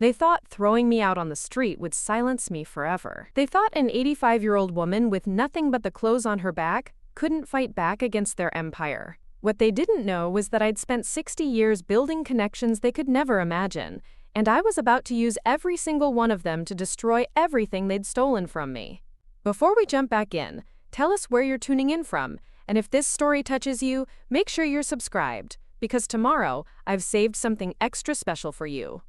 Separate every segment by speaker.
Speaker 1: They thought throwing me out on the street would silence me forever. They thought an 85-year-old woman with nothing but the clothes on her back couldn't fight back against their empire. What they didn't know was that I'd spent 60 years building connections they could never imagine, and I was about to use every single one of them to destroy everything they'd stolen from me. Before we jump back in, tell us where you're tuning in from, and if this story touches you, make sure you're subscribed, because tomorrow I've saved something extra special for you.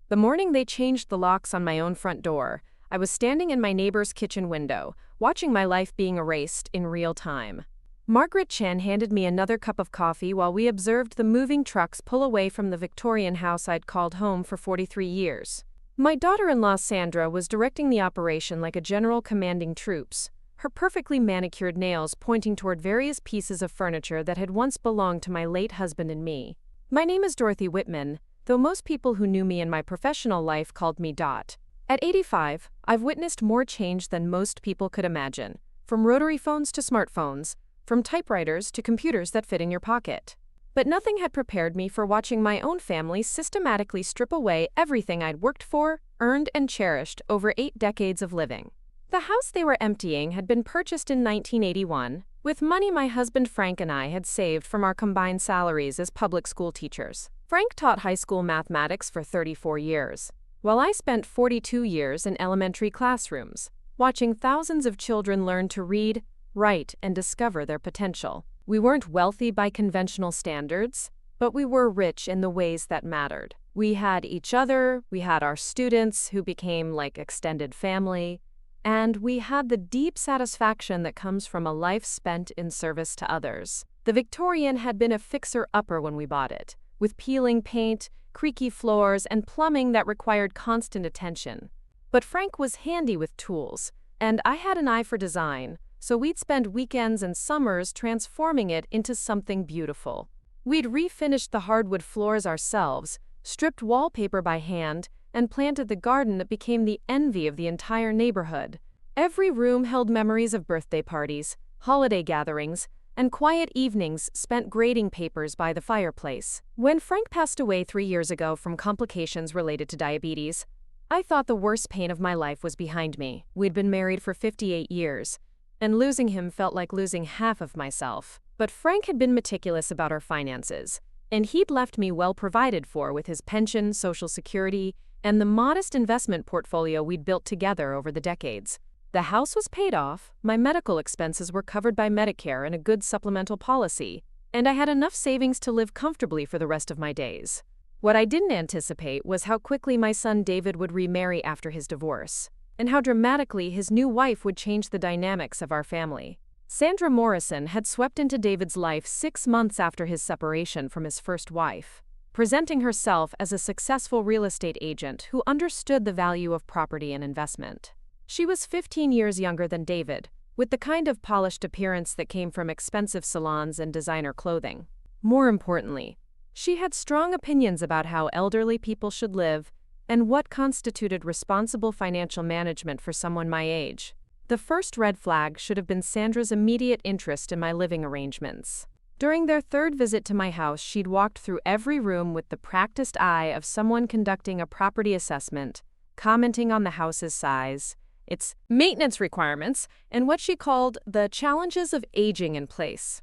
Speaker 1: The morning they changed the locks on my own front door, I was standing in my neighbor's kitchen window, watching my life being erased in real time. Margaret Chen handed me another cup of coffee while we observed the moving trucks pull away from the Victorian house I'd called home for 43 years. My daughter-in-law Sandra was directing the operation like a general commanding troops, her perfectly manicured nails pointing toward various pieces of furniture that had once belonged to my late husband and me. My name is Dorothy Whitman, though most people who knew me in my professional life called me Dot. At 85, I've witnessed more change than most people could imagine, from rotary phones to smartphones, from typewriters to computers that fit in your pocket. But nothing had prepared me for watching my own family systematically strip away everything I'd worked for, earned, and cherished over 8 decades of living. The house they were emptying had been purchased in 1981, with money my husband Frank and I had saved from our combined salaries as public school teachers. Frank taught high school mathematics for 34 years, while I spent 42 years in elementary classrooms, watching thousands of children learn to read, write, and discover their potential. We weren't wealthy by conventional standards, but we were rich in the ways that mattered. We had each other, we had our students who became like extended family, and we had the deep satisfaction that comes from a life spent in service to others. The Victorian had been a fixer-upper when we bought it, with peeling paint, creaky floors, and plumbing that required constant attention. But Frank was handy with tools, and I had an eye for design, so we'd spend weekends and summers transforming it into something beautiful. We'd refinished the hardwood floors ourselves, stripped wallpaper by hand, and planted the garden that became the envy of the entire neighborhood. Every room held memories of birthday parties, holiday gatherings, and quiet evenings spent grading papers by the fireplace. When Frank passed away 3 years ago from complications related to diabetes, I thought the worst pain of my life was behind me. We'd been married for 58 years, and losing him felt like losing half of myself. But Frank had been meticulous about our finances, and he'd left me well provided for with his pension, Social Security, and the modest investment portfolio we'd built together over the decades. The house was paid off, my medical expenses were covered by Medicare and a good supplemental policy, and I had enough savings to live comfortably for the rest of my days. What I didn't anticipate was how quickly my son David would remarry after his divorce, and how dramatically his new wife would change the dynamics of our family. Sandra Morrison had swept into David's life 6 months after his separation from his first wife, presenting herself as a successful real estate agent who understood the value of property and investment. She was 15 years younger than David, with the kind of polished appearance that came from expensive salons and designer clothing. More importantly, she had strong opinions about how elderly people should live and what constituted responsible financial management for someone my age. The first red flag should have been Sandra's immediate interest in my living arrangements. During their 3rd visit to my house, she'd walked through every room with the practiced eye of someone conducting a property assessment, commenting on the house's size, its maintenance requirements, and what she called the challenges of aging in place.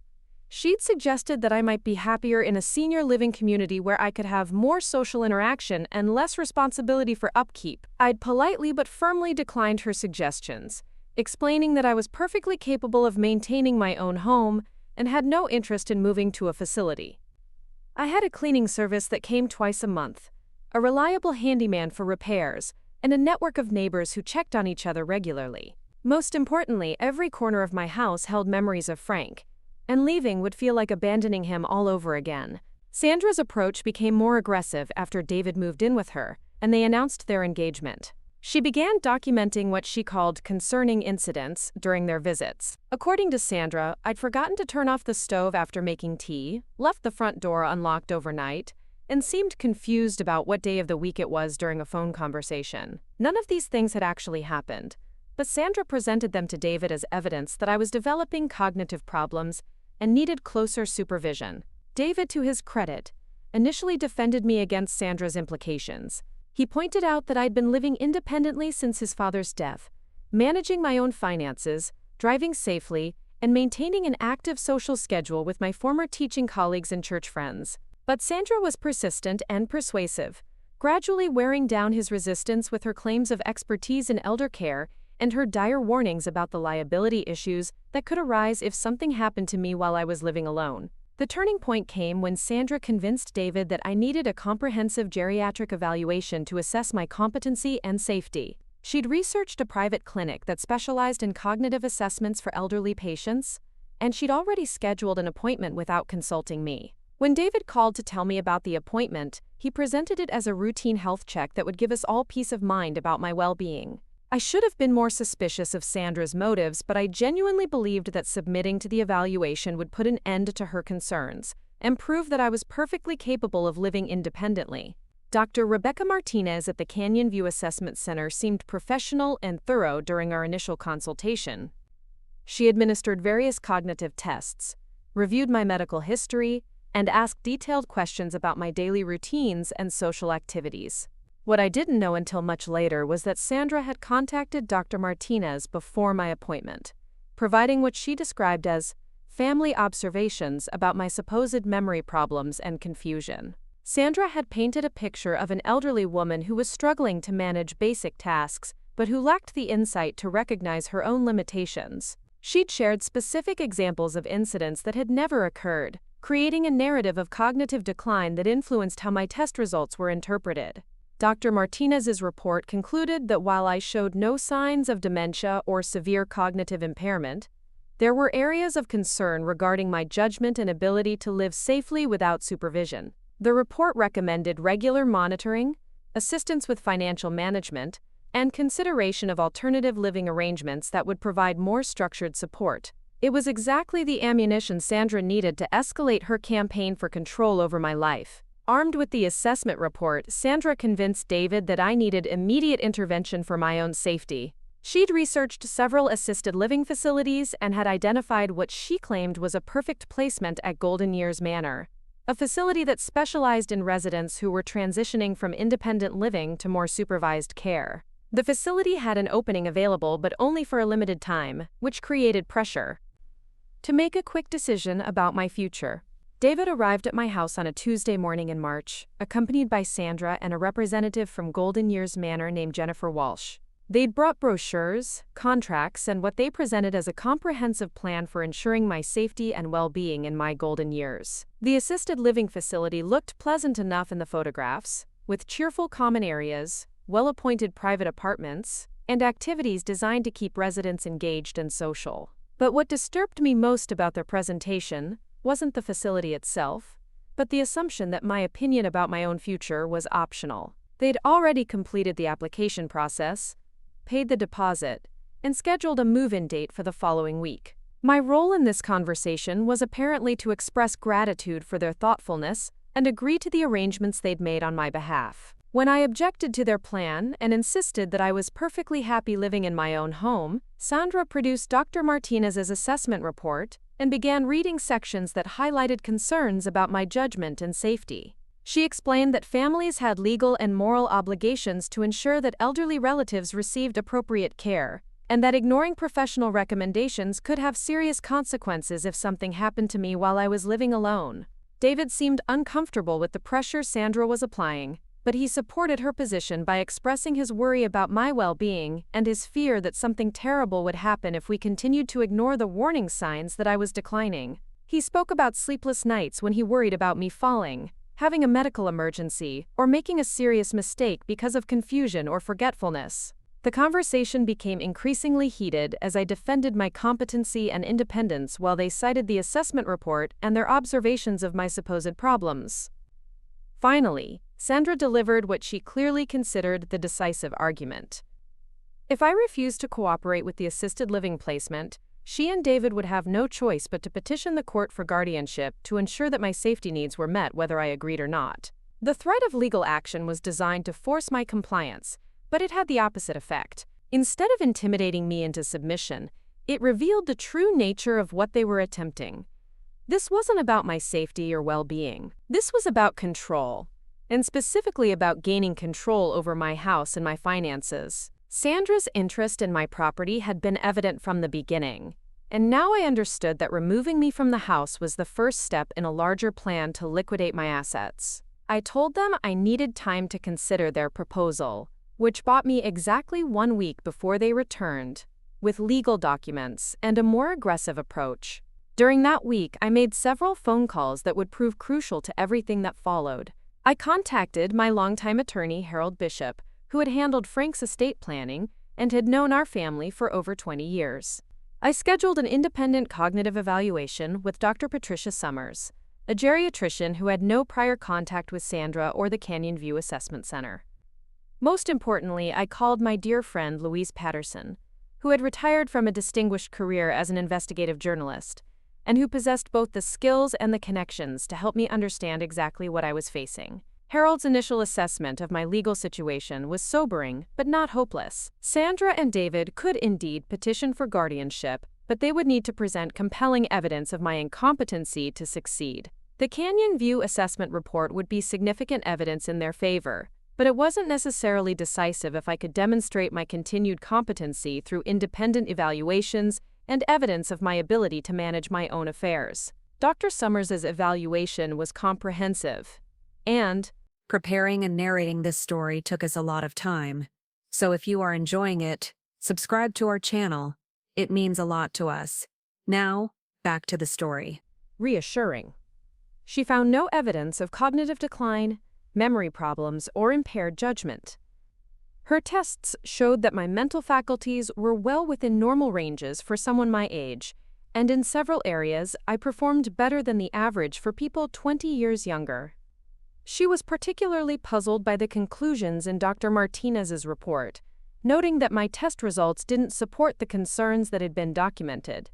Speaker 1: She'd suggested that I might be happier in a senior living community where I could have more social interaction and less responsibility for upkeep. I'd politely but firmly declined her suggestions, explaining that I was perfectly capable of maintaining my own home and had no interest in moving to a facility. I had a cleaning service that came twice a month, a reliable handyman for repairs, and a network of neighbors who checked on each other regularly. Most importantly, every corner of my house held memories of Frank, and leaving would feel like abandoning him all over again. Sandra's approach became more aggressive after David moved in with her, and they announced their engagement. She began documenting what she called concerning incidents during their visits. According to Sandra, I'd forgotten to turn off the stove after making tea, left the front door unlocked overnight, and seemed confused about what day of the week it was during a phone conversation. None of these things had actually happened, but Sandra presented them to David as evidence that I was developing cognitive problems and needed closer supervision. David, to his credit, initially defended me against Sandra's implications. He pointed out that I'd been living independently since his father's death, managing my own finances, driving safely, and maintaining an active social schedule with my former teaching colleagues and church friends. But Sandra was persistent and persuasive, gradually wearing down his resistance with her claims of expertise in elder care and her dire warnings about the liability issues that could arise if something happened to me while I was living alone. The turning point came when Sandra convinced David that I needed a comprehensive geriatric evaluation to assess my competency and safety. She'd researched a private clinic that specialized in cognitive assessments for elderly patients, and she'd already scheduled an appointment without consulting me. When David called to tell me about the appointment, he presented it as a routine health check that would give us all peace of mind about my well-being. I should have been more suspicious of Sandra's motives, but I genuinely believed that submitting to the evaluation would put an end to her concerns and prove that I was perfectly capable of living independently. Dr. Rebecca Martinez at the Canyon View Assessment Center seemed professional and thorough during our initial consultation. She administered various cognitive tests, reviewed my medical history, and asked detailed questions about my daily routines and social activities. What I didn't know until much later was that Sandra had contacted Dr. Martinez before my appointment, providing what she described as family observations about my supposed memory problems and confusion. Sandra had painted a picture of an elderly woman who was struggling to manage basic tasks, but who lacked the insight to recognize her own limitations. She'd shared specific examples of incidents that had never occurred, creating a narrative of cognitive decline that influenced how my test results were interpreted. Dr. Martinez's report concluded that while I showed no signs of dementia or severe cognitive impairment, there were areas of concern regarding my judgment and ability to live safely without supervision. The report recommended regular monitoring, assistance with financial management, and consideration of alternative living arrangements that would provide more structured support. It was exactly the ammunition Sandra needed to escalate her campaign for control over my life. Armed with the assessment report, Sandra convinced David that I needed immediate intervention for my own safety. She'd researched several assisted living facilities and had identified what she claimed was a perfect placement at Golden Years Manor, a facility that specialized in residents who were transitioning from independent living to more supervised care. The facility had an opening available but only for a limited time, which created pressure to make a quick decision about my future. David arrived at my house on a Tuesday morning in March, accompanied by Sandra and a representative from Golden Years Manor named Jennifer Walsh. They'd brought brochures, contracts, and what they presented as a comprehensive plan for ensuring my safety and well-being in my golden years. The assisted living facility looked pleasant enough in the photographs, with cheerful common areas, well-appointed private apartments, and activities designed to keep residents engaged and social. But what disturbed me most about their presentation wasn't the facility itself, but the assumption that my opinion about my own future was optional. They'd already completed the application process, paid the deposit, and scheduled a move-in date for the following week. My role in this conversation was apparently to express gratitude for their thoughtfulness and agree to the arrangements they'd made on my behalf. When I objected to their plan and insisted that I was perfectly happy living in my own home, Sandra produced Dr. Martinez's assessment report and began reading sections that highlighted concerns about my judgment and safety. She explained that families had legal and moral obligations to ensure that elderly relatives received appropriate care, and that ignoring professional recommendations could have serious consequences if something happened to me while I was living alone. David seemed uncomfortable with the pressure Sandra was applying, but he supported her position by expressing his worry about my well-being and his fear that something terrible would happen if we continued to ignore the warning signs that I was declining. He spoke about sleepless nights when he worried about me falling, having a medical emergency, or making a serious mistake because of confusion or forgetfulness. The conversation became increasingly heated as I defended my competency and independence while they cited the assessment report and their observations of my supposed problems. Finally, Sandra delivered what she clearly considered the decisive argument. If I refused to cooperate with the assisted living placement, she and David would have no choice but to petition the court for guardianship to ensure that my safety needs were met whether I agreed or not. The threat of legal action was designed to force my compliance, but it had the opposite effect. Instead of intimidating me into submission, it revealed the true nature of what they were attempting. This wasn't about my safety or well-being. This was about control. and specifically about gaining control over my house and my finances. Sandra's interest in my property had been evident from the beginning, and now I understood that removing me from the house was the first step in a larger plan to liquidate my assets. I told them I needed time to consider their proposal, which bought me exactly 1 week before they returned, with legal documents and a more aggressive approach. During that week, I made several phone calls that would prove crucial to everything that followed. I contacted my longtime attorney, Harold Bishop, who had handled Frank's estate planning and had known our family for over 20 years. I scheduled an independent cognitive evaluation with Dr. Patricia Summers, a geriatrician who had no prior contact with Sandra or the Canyon View Assessment Center. Most importantly, I called my dear friend Louise Patterson, who had retired from a distinguished career as an investigative journalist, and who possessed both the skills and the connections to help me understand exactly what I was facing. Harold's initial assessment of my legal situation was sobering, but not hopeless. Sandra and David could indeed petition for guardianship, but they would need to present compelling evidence of my incompetency to succeed. The Canyon View assessment report would be significant evidence in their favor, but it wasn't necessarily decisive if I could demonstrate my continued competency through independent evaluations and evidence of my ability to manage my own affairs. Dr. Summers's evaluation was comprehensive, and
Speaker 2: preparing and narrating this story took us a lot of time. So if you are enjoying it, subscribe to our channel. It means a lot to us. Now, back to the story.
Speaker 1: reassuring. She found no evidence of cognitive decline, memory problems, or impaired judgment. Her tests showed that my mental faculties were well within normal ranges for someone my age, and in several areas I performed better than the average for people 20 years younger. She was particularly puzzled by the conclusions in Dr. Martinez's report, noting that my test results didn't support the concerns that had been documented.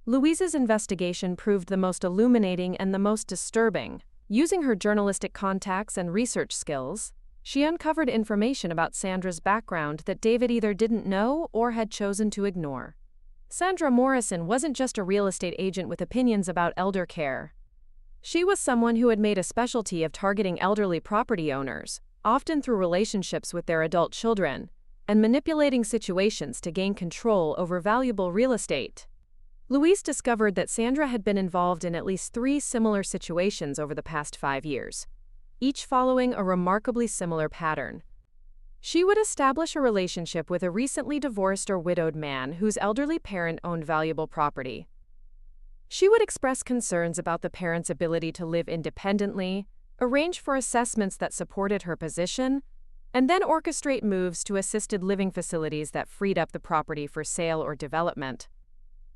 Speaker 1: Louise's investigation proved the most illuminating and the most disturbing. Using her journalistic contacts and research skills, she uncovered information about Sandra's background that David either didn't know or had chosen to ignore. Sandra Morrison wasn't just a real estate agent with opinions about elder care. She was someone who had made a specialty of targeting elderly property owners, often through relationships with their adult children, and manipulating situations to gain control over valuable real estate. Louise discovered that Sandra had been involved in at least 3 similar situations over the past 5 years, each following a remarkably similar pattern. She would establish a relationship with a recently divorced or widowed man whose elderly parent owned valuable property. She would express concerns about the parent's ability to live independently, arrange for assessments that supported her position, and then orchestrate moves to assisted living facilities that freed up the property for sale or development.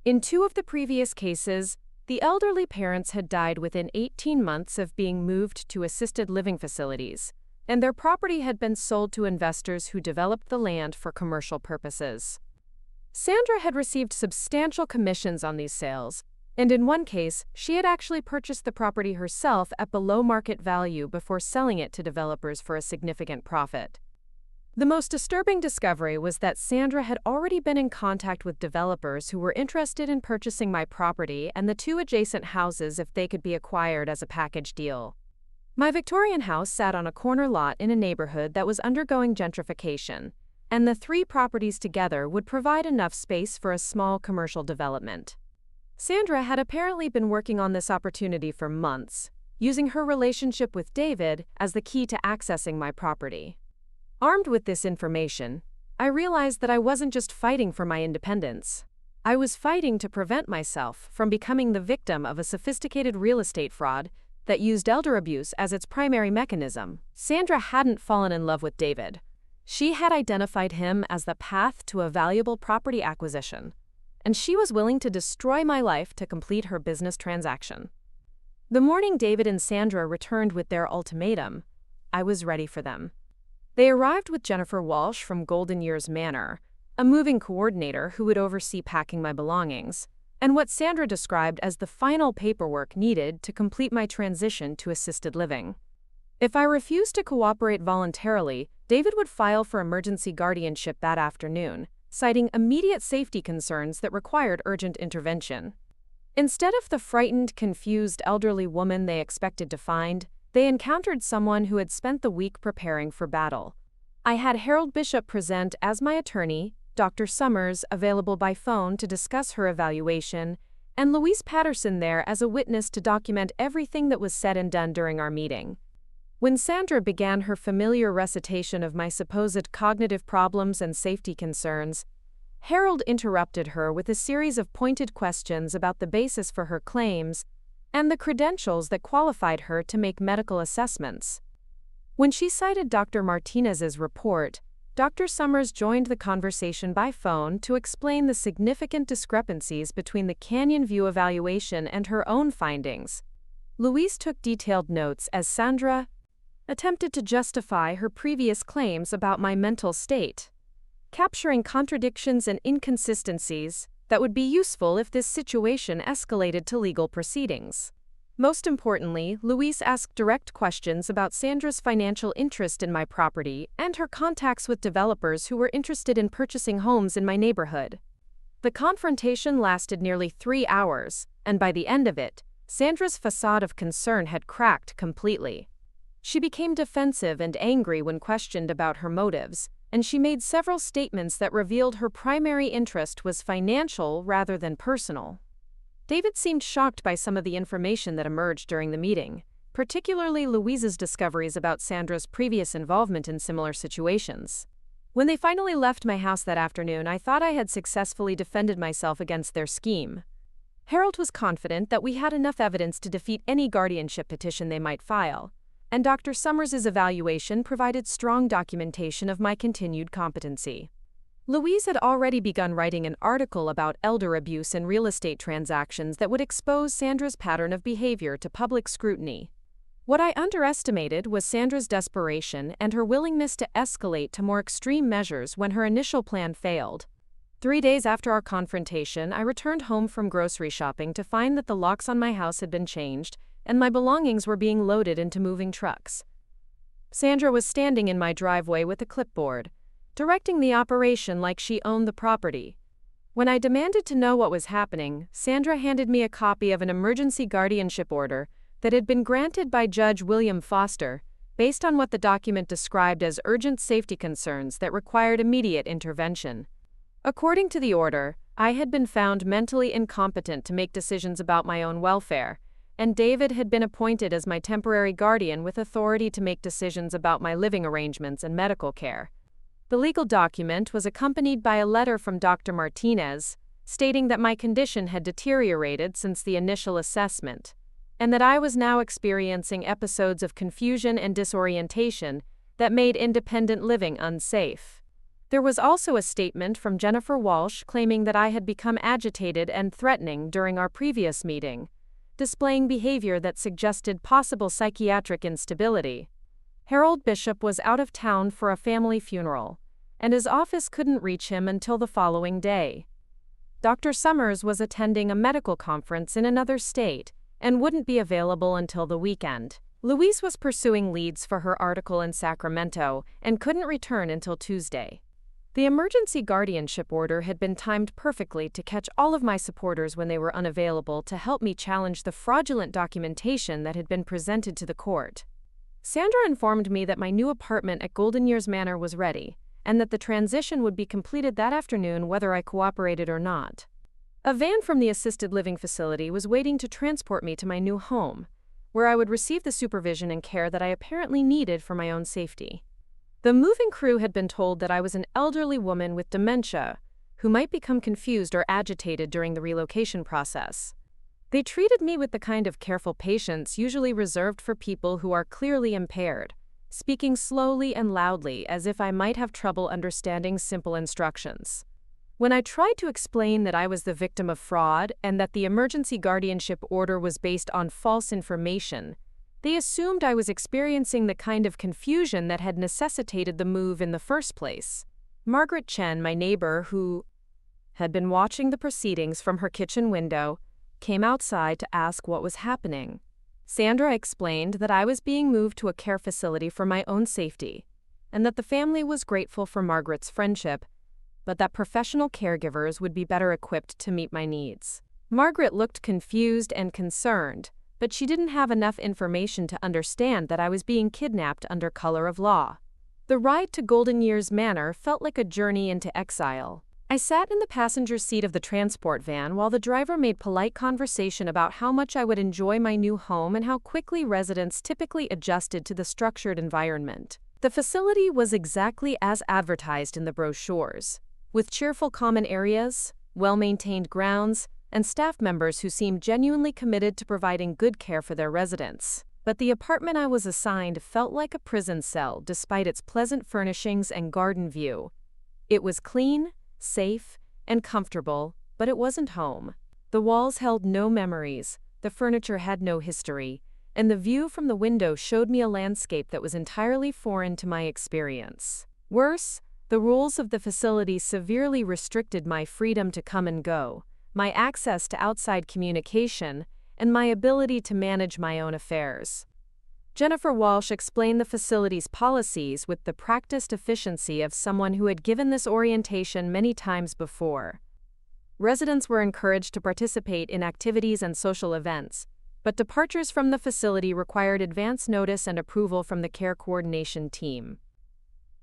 Speaker 1: In 2 of the previous cases, the elderly parents had died within 18 months of being moved to assisted living facilities, and their property had been sold to investors who developed the land for commercial purposes. Sandra had received substantial commissions on these sales, and in one case, she had actually purchased the property herself at below market value before selling it to developers for a significant profit. The most disturbing discovery was that Sandra had already been in contact with developers who were interested in purchasing my property and the 2 adjacent houses if they could be acquired as a package deal. My Victorian house sat on a corner lot in a neighborhood that was undergoing gentrification, and the 3 properties together would provide enough space for a small commercial development. Sandra had apparently been working on this opportunity for months, using her relationship with David as the key to accessing my property. Armed with this information, I realized that I wasn't just fighting for my independence. I was fighting to prevent myself from becoming the victim of a sophisticated real estate fraud that used elder abuse as its primary mechanism. Sandra hadn't fallen in love with David. She had identified him as the path to a valuable property acquisition, and she was willing to destroy my life to complete her business transaction. The morning David and Sandra returned with their ultimatum, I was ready for them. They arrived with Jennifer Walsh from Golden Years Manor, a moving coordinator who would oversee packing my belongings, and what Sandra described as the final paperwork needed to complete my transition to assisted living. If I refused to cooperate voluntarily, David would file for emergency guardianship that afternoon, citing immediate safety concerns that required urgent intervention. Instead of the frightened, confused elderly woman they expected to find, They encountered someone who had spent the week preparing for battle. I had Harold Bishop present as my attorney, Dr. Summers available by phone to discuss her evaluation, and Louise Patterson there as a witness to document everything that was said and done during our meeting. When Sandra began her familiar recitation of my supposed cognitive problems and safety concerns, Harold interrupted her with a series of pointed questions about the basis for her claims and the credentials that qualified her to make medical assessments. When she cited Dr. Martinez's report, Dr. Summers joined the conversation by phone to explain the significant discrepancies between the Canyon View evaluation and her own findings. Louise took detailed notes as Sandra attempted to justify her previous claims about my mental state, capturing contradictions and inconsistencies that would be useful if this situation escalated to legal proceedings. Most importantly, Louise asked direct questions about Sandra's financial interest in my property and her contacts with developers who were interested in purchasing homes in my neighborhood. The confrontation lasted nearly 3 hours, and by the end of it, Sandra's facade of concern had cracked completely. She became defensive and angry when questioned about her motives, and she made several statements that revealed her primary interest was financial rather than personal. David seemed shocked by some of the information that emerged during the meeting, particularly Louise's discoveries about Sandra's previous involvement in similar situations. When they finally left my house that afternoon, I thought I had successfully defended myself against their scheme. Harold was confident that we had enough evidence to defeat any guardianship petition they might file, and Dr. Summers' evaluation provided strong documentation of my continued competency. Louise had already begun writing an article about elder abuse in real estate transactions that would expose Sandra's pattern of behavior to public scrutiny. What I underestimated was Sandra's desperation and her willingness to escalate to more extreme measures when her initial plan failed. 3 days after our confrontation, I returned home from grocery shopping to find that the locks on my house had been changed and my belongings were being loaded into moving trucks. Sandra was standing in my driveway with a clipboard, directing the operation like she owned the property. When I demanded to know what was happening, Sandra handed me a copy of an emergency guardianship order that had been granted by Judge William Foster, based on what the document described as urgent safety concerns that required immediate intervention. According to the order, I had been found mentally incompetent to make decisions about my own welfare, and David had been appointed as my temporary guardian with authority to make decisions about my living arrangements and medical care. The legal document was accompanied by a letter from Dr. Martinez, stating that my condition had deteriorated since the initial assessment, and that I was now experiencing episodes of confusion and disorientation that made independent living unsafe. There was also a statement from Jennifer Walsh claiming that I had become agitated and threatening during our previous meeting, displaying behavior that suggested possible psychiatric instability. Harold Bishop was out of town for a family funeral, and his office couldn't reach him until the following day. Dr. Summers was attending a medical conference in another state and wouldn't be available until the weekend. Louise was pursuing leads for her article in Sacramento and couldn't return until Tuesday. The emergency guardianship order had been timed perfectly to catch all of my supporters when they were unavailable to help me challenge the fraudulent documentation that had been presented to the court. Sandra informed me that my new apartment at Golden Years Manor was ready, and that the transition would be completed that afternoon whether I cooperated or not. A van from the assisted living facility was waiting to transport me to my new home, where I would receive the supervision and care that I apparently needed for my own safety. The moving crew had been told that I was an elderly woman with dementia, who might become confused or agitated during the relocation process. They treated me with the kind of careful patience usually reserved for people who are clearly impaired, speaking slowly and loudly as if I might have trouble understanding simple instructions. When I tried to explain that I was the victim of fraud and that the emergency guardianship order was based on false information, they assumed I was experiencing the kind of confusion that had necessitated the move in the first place. Margaret Chen, my neighbor who had been watching the proceedings from her kitchen window, came outside to ask what was happening. Sandra explained that I was being moved to a care facility for my own safety, and that the family was grateful for Margaret's friendship, but that professional caregivers would be better equipped to meet my needs. Margaret looked confused and concerned, but she didn't have enough information to understand that I was being kidnapped under color of law. The ride to Golden Years Manor felt like a journey into exile. I sat in the passenger seat of the transport van while the driver made polite conversation about how much I would enjoy my new home and how quickly residents typically adjusted to the structured environment. The facility was exactly as advertised in the brochures, with cheerful common areas, well-maintained grounds, and staff members who seemed genuinely committed to providing good care for their residents. But the apartment I was assigned felt like a prison cell despite its pleasant furnishings and garden view. It was clean, safe, and comfortable, but it wasn't home. The walls held no memories, the furniture had no history, and the view from the window showed me a landscape that was entirely foreign to my experience. Worse, the rules of the facility severely restricted my freedom to come and go, my access to outside communication, and my ability to manage my own affairs. Jennifer Walsh explained the facility's policies with the practiced efficiency of someone who had given this orientation many times before. Residents were encouraged to participate in activities and social events, but departures from the facility required advance notice and approval from the care coordination team.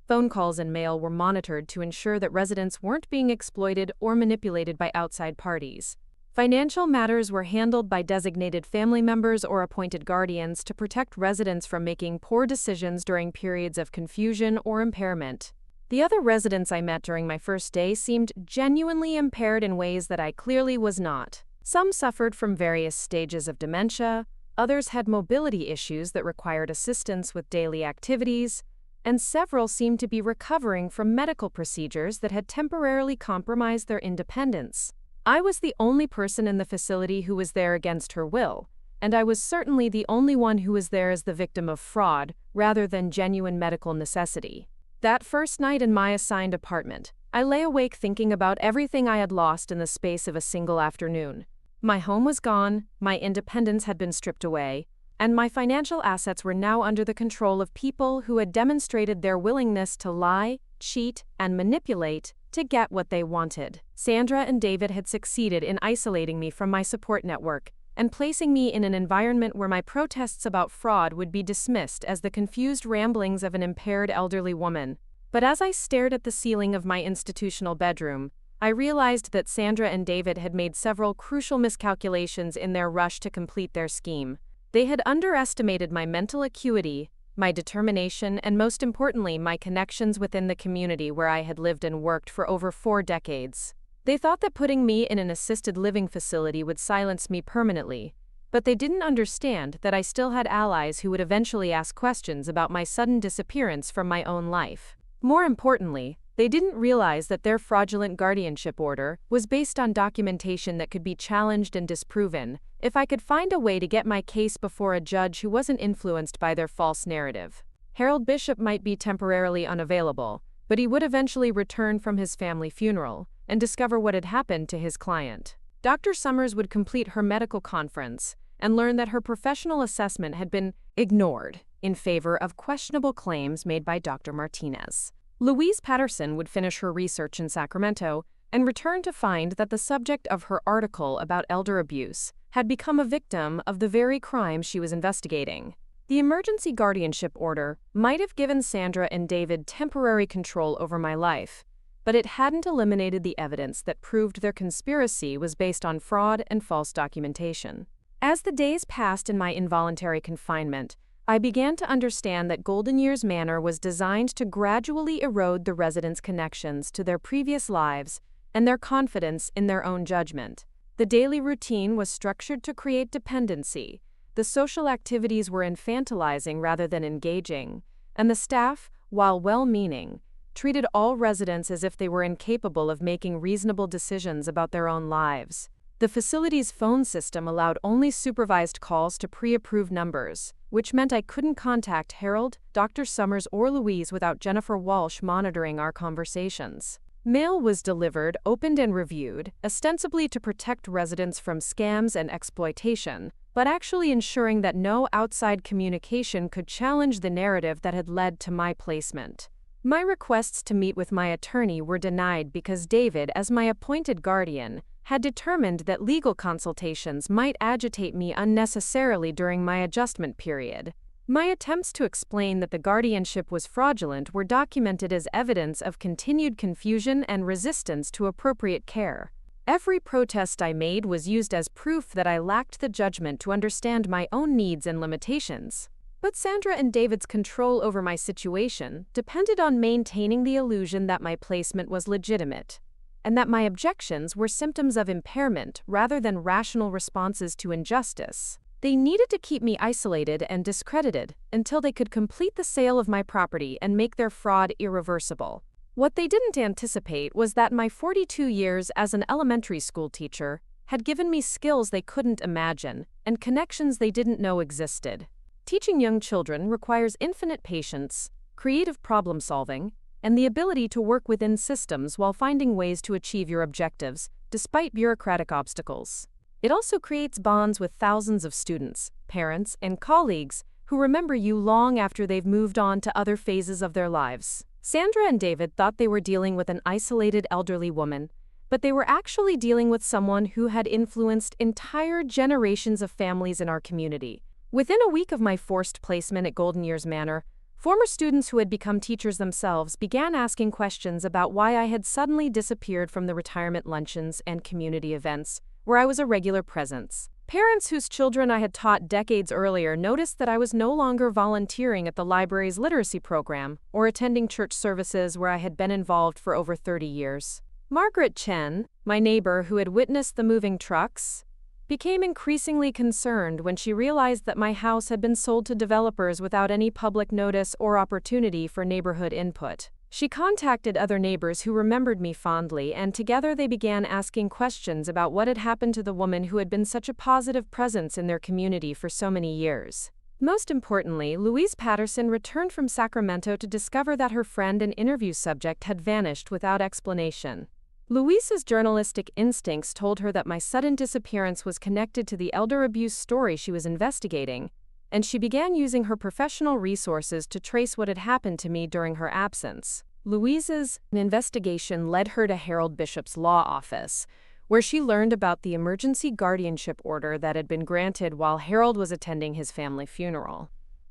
Speaker 1: Phone calls and mail were monitored to ensure that residents weren't being exploited or manipulated by outside parties. Financial matters were handled by designated family members or appointed guardians to protect residents from making poor decisions during periods of confusion or impairment. The other residents I met during my first day seemed genuinely impaired in ways that I clearly was not. Some suffered from various stages of dementia, others had mobility issues that required assistance with daily activities, and several seemed to be recovering from medical procedures that had temporarily compromised their independence. I was the only person in the facility who was there against her will, and I was certainly the only one who was there as the victim of fraud rather than genuine medical necessity. That first night in my assigned apartment, I lay awake thinking about everything I had lost in the space of a single afternoon. My home was gone, my independence had been stripped away, and my financial assets were now under the control of people who had demonstrated their willingness to lie, cheat, and manipulate to get what they wanted. Sandra and David had succeeded in isolating me from my support network and placing me in an environment where my protests about fraud would be dismissed as the confused ramblings of an impaired elderly woman. But as I stared at the ceiling of my institutional bedroom, I realized that Sandra and David had made several crucial miscalculations in their rush to complete their scheme. They had underestimated my mental acuity, my determination, and most importantly, my connections within the community where I had lived and worked for over 4 decades. They thought that putting me in an assisted living facility would silence me permanently, but they didn't understand that I still had allies who would eventually ask questions about my sudden disappearance from my own life. More importantly, they didn't realize that their fraudulent guardianship order was based on documentation that could be challenged and disproven if I could find a way to get my case before a judge who wasn't influenced by their false narrative. Harold Bishop might be temporarily unavailable, but he would eventually return from his family funeral and discover what had happened to his client. Dr. Summers would complete her medical conference and learn that her professional assessment had been ignored in favor of questionable claims made by Dr. Martinez. Louise Patterson would finish her research in Sacramento and return to find that the subject of her article about elder abuse had become a victim of the very crime she was investigating. The emergency guardianship order might have given Sandra and David temporary control over my life, but it hadn't eliminated the evidence that proved their conspiracy was based on fraud and false documentation. As the days passed in my involuntary confinement, I began to understand that Golden Years Manor was designed to gradually erode the residents' connections to their previous lives and their confidence in their own judgment. The daily routine was structured to create dependency, the social activities were infantilizing rather than engaging, and the staff, while well-meaning, treated all residents as if they were incapable of making reasonable decisions about their own lives. The facility's phone system allowed only supervised calls to pre-approved numbers, which meant I couldn't contact Harold, Dr. Summers, or Louise without Jennifer Walsh monitoring our conversations. Mail was delivered, opened, and reviewed, ostensibly to protect residents from scams and exploitation, but actually ensuring that no outside communication could challenge the narrative that had led to my placement. My requests to meet with my attorney were denied because David, as my appointed guardian, had determined that legal consultations might agitate me unnecessarily during my adjustment period. My attempts to explain that the guardianship was fraudulent were documented as evidence of continued confusion and resistance to appropriate care. Every protest I made was used as proof that I lacked the judgment to understand my own needs and limitations. But Sandra and David's control over my situation depended on maintaining the illusion that my placement was legitimate, and that my objections were symptoms of impairment rather than rational responses to injustice. They needed to keep me isolated and discredited until they could complete the sale of my property and make their fraud irreversible. What they didn't anticipate was that my 42 years as an elementary school teacher had given me skills they couldn't imagine and connections they didn't know existed. Teaching young children requires infinite patience, creative problem solving, and the ability to work within systems while finding ways to achieve your objectives, despite bureaucratic obstacles. It also creates bonds with thousands of students, parents, and colleagues who remember you long after they've moved on to other phases of their lives. Sandra and David thought they were dealing with an isolated elderly woman, but they were actually dealing with someone who had influenced entire generations of families in our community. Within a week of my forced placement at Golden Years Manor, former students who had become teachers themselves began asking questions about why I had suddenly disappeared from the retirement luncheons and community events, where I was a regular presence. Parents whose children I had taught decades earlier noticed that I was no longer volunteering at the library's literacy program or attending church services where I had been involved for over 30 years. Margaret Chen, my neighbor who had witnessed the moving trucks, became increasingly concerned when she realized that my house had been sold to developers without any public notice or opportunity for neighborhood input. She contacted other neighbors who remembered me fondly, and together they began asking questions about what had happened to the woman who had been such a positive presence in their community for so many years. Most importantly, Louise Patterson returned from Sacramento to discover that her friend and interview subject had vanished without explanation. Louise's journalistic instincts told her that my sudden disappearance was connected to the elder abuse story she was investigating, and she began using her professional resources to trace what had happened to me during her absence. Louise's investigation led her to Harold Bishop's law office, where she learned about the emergency guardianship order that had been granted while Harold was attending his family funeral.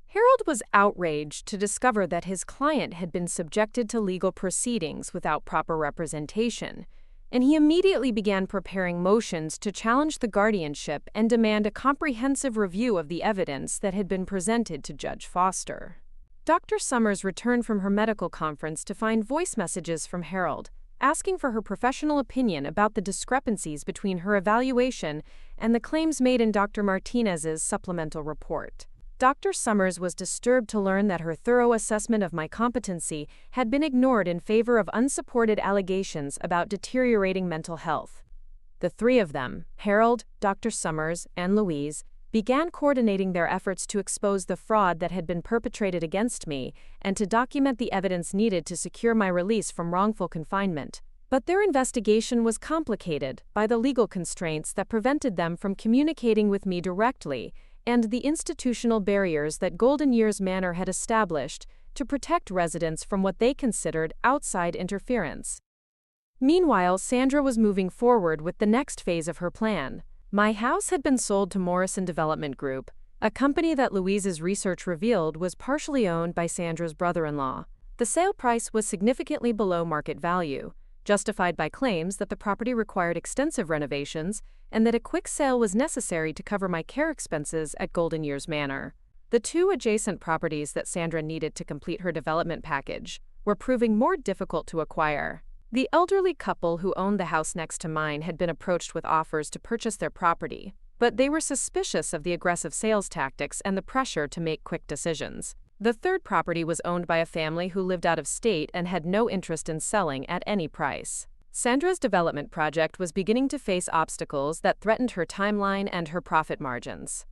Speaker 1: Harold was outraged to discover that his client had been subjected to legal proceedings without proper representation, and he immediately began preparing motions to challenge the guardianship and demand a comprehensive review of the evidence that had been presented to Judge Foster. Dr. Summers returned from her medical conference to find voice messages from Harold, asking for her professional opinion about the discrepancies between her evaluation and the claims made in Dr. Martinez's supplemental report. Dr. Summers was disturbed to learn that her thorough assessment of my competency had been ignored in favor of unsupported allegations about deteriorating mental health. The three of them, Harold, Dr. Summers, and Louise, began coordinating their efforts to expose the fraud that had been perpetrated against me and to document the evidence needed to secure my release from wrongful confinement. But their investigation was complicated by the legal constraints that prevented them from communicating with me directly and the institutional barriers that Golden Years Manor had established to protect residents from what they considered outside interference. Meanwhile, Sandra was moving forward with the next phase of her plan. My house had been sold to Morrison Development Group, a company that Louise's research revealed was partially owned by Sandra's brother-in-law. The sale price was significantly below market value, justified by claims that the property required extensive renovations and that a quick sale was necessary to cover my care expenses at Golden Years Manor. The two adjacent properties that Sandra needed to complete her development package were proving more difficult to acquire. The elderly couple who owned the house next to mine had been approached with offers to purchase their property, but they were suspicious of the aggressive sales tactics and the pressure to make quick decisions. The third property was owned by a family who lived out of state and had no interest in selling at any price. Sandra's development project was beginning to face obstacles that threatened her timeline and her profit margins.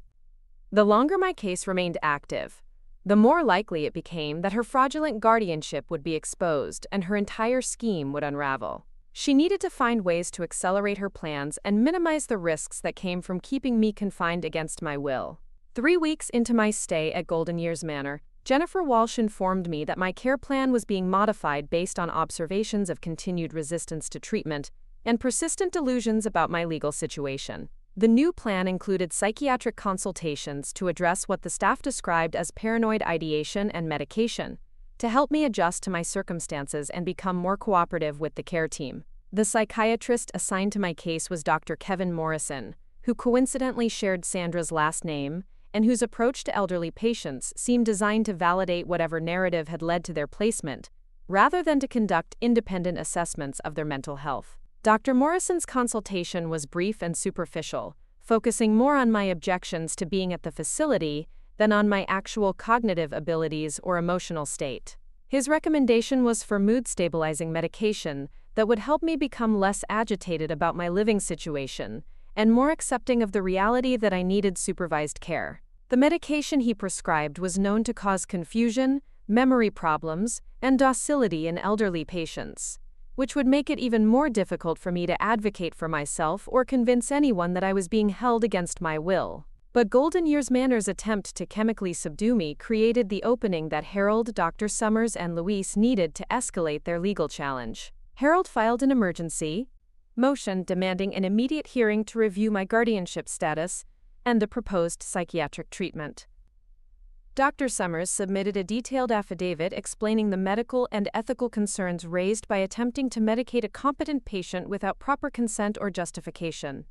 Speaker 1: The longer my case remained active, the more likely it became that her fraudulent guardianship would be exposed and her entire scheme would unravel. She needed to find ways to accelerate her plans and minimize the risks that came from keeping me confined against my will. 3 weeks into my stay at Golden Years Manor, Jennifer Walsh informed me that my care plan was being modified based on observations of continued resistance to treatment and persistent delusions about my legal situation. The new plan included psychiatric consultations to address what the staff described as paranoid ideation and medication, to help me adjust to my circumstances and become more cooperative with the care team. The psychiatrist assigned to my case was Dr. Kevin Morrison, who coincidentally shared Sandra's last name, and whose approach to elderly patients seemed designed to validate whatever narrative had led to their placement, rather than to conduct independent assessments of their mental health. Dr. Morrison's consultation was brief and superficial, focusing more on my objections to being at the facility than on my actual cognitive abilities or emotional state. His recommendation was for mood-stabilizing medication that would help me become less agitated about my living situation and more accepting of the reality that I needed supervised care. The medication he prescribed was known to cause confusion, memory problems, and docility in elderly patients, which would make it even more difficult for me to advocate for myself or convince anyone that I was being held against my will. But Golden Years Manor's attempt to chemically subdue me created the opening that Harold, Dr. Summers, and Louise needed to escalate their legal challenge. Harold filed an emergency motion demanding an immediate hearing to review my guardianship status and the proposed psychiatric treatment. Dr. Summers submitted a detailed affidavit explaining the medical and ethical concerns raised by attempting to medicate a competent patient without proper consent or justification.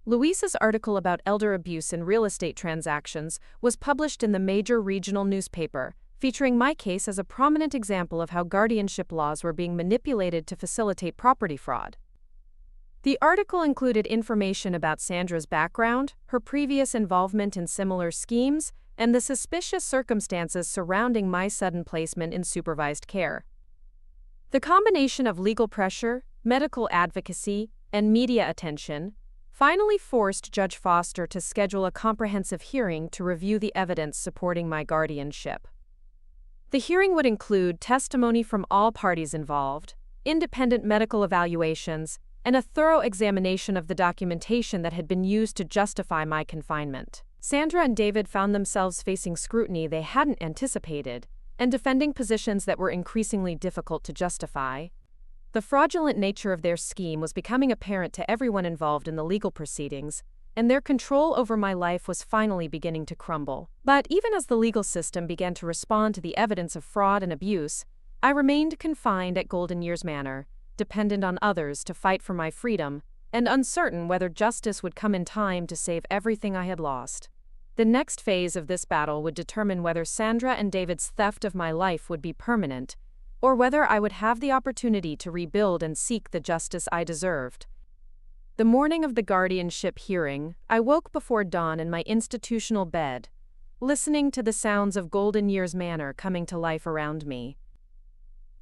Speaker 1: Louise's article about elder abuse in real estate transactions was published in the major regional newspaper, featuring my case as a prominent example of how guardianship laws were being manipulated to facilitate property fraud. The article included information about Sandra's background, her previous involvement in similar schemes, and the suspicious circumstances surrounding my sudden placement in supervised care. The combination of legal pressure, medical advocacy, and media attention finally forced Judge Foster to schedule a comprehensive hearing to review the evidence supporting my guardianship. The hearing would include testimony from all parties involved, independent medical evaluations, and a thorough examination of the documentation that had been used to justify my confinement. Sandra and David found themselves facing scrutiny they hadn't anticipated, and defending positions that were increasingly difficult to justify. The fraudulent nature of their scheme was becoming apparent to everyone involved in the legal proceedings, and their control over my life was finally beginning to crumble. But even as the legal system began to respond to the evidence of fraud and abuse, I remained confined at Golden Years Manor, dependent on others to fight for my freedom, and uncertain whether justice would come in time to save everything I had lost. The next phase of this battle would determine whether Sandra and David's theft of my life would be permanent, or whether I would have the opportunity to rebuild and seek the justice I deserved. The morning of the guardianship hearing, I woke before dawn in my institutional bed, listening to the sounds of Golden Years Manor coming to life around me.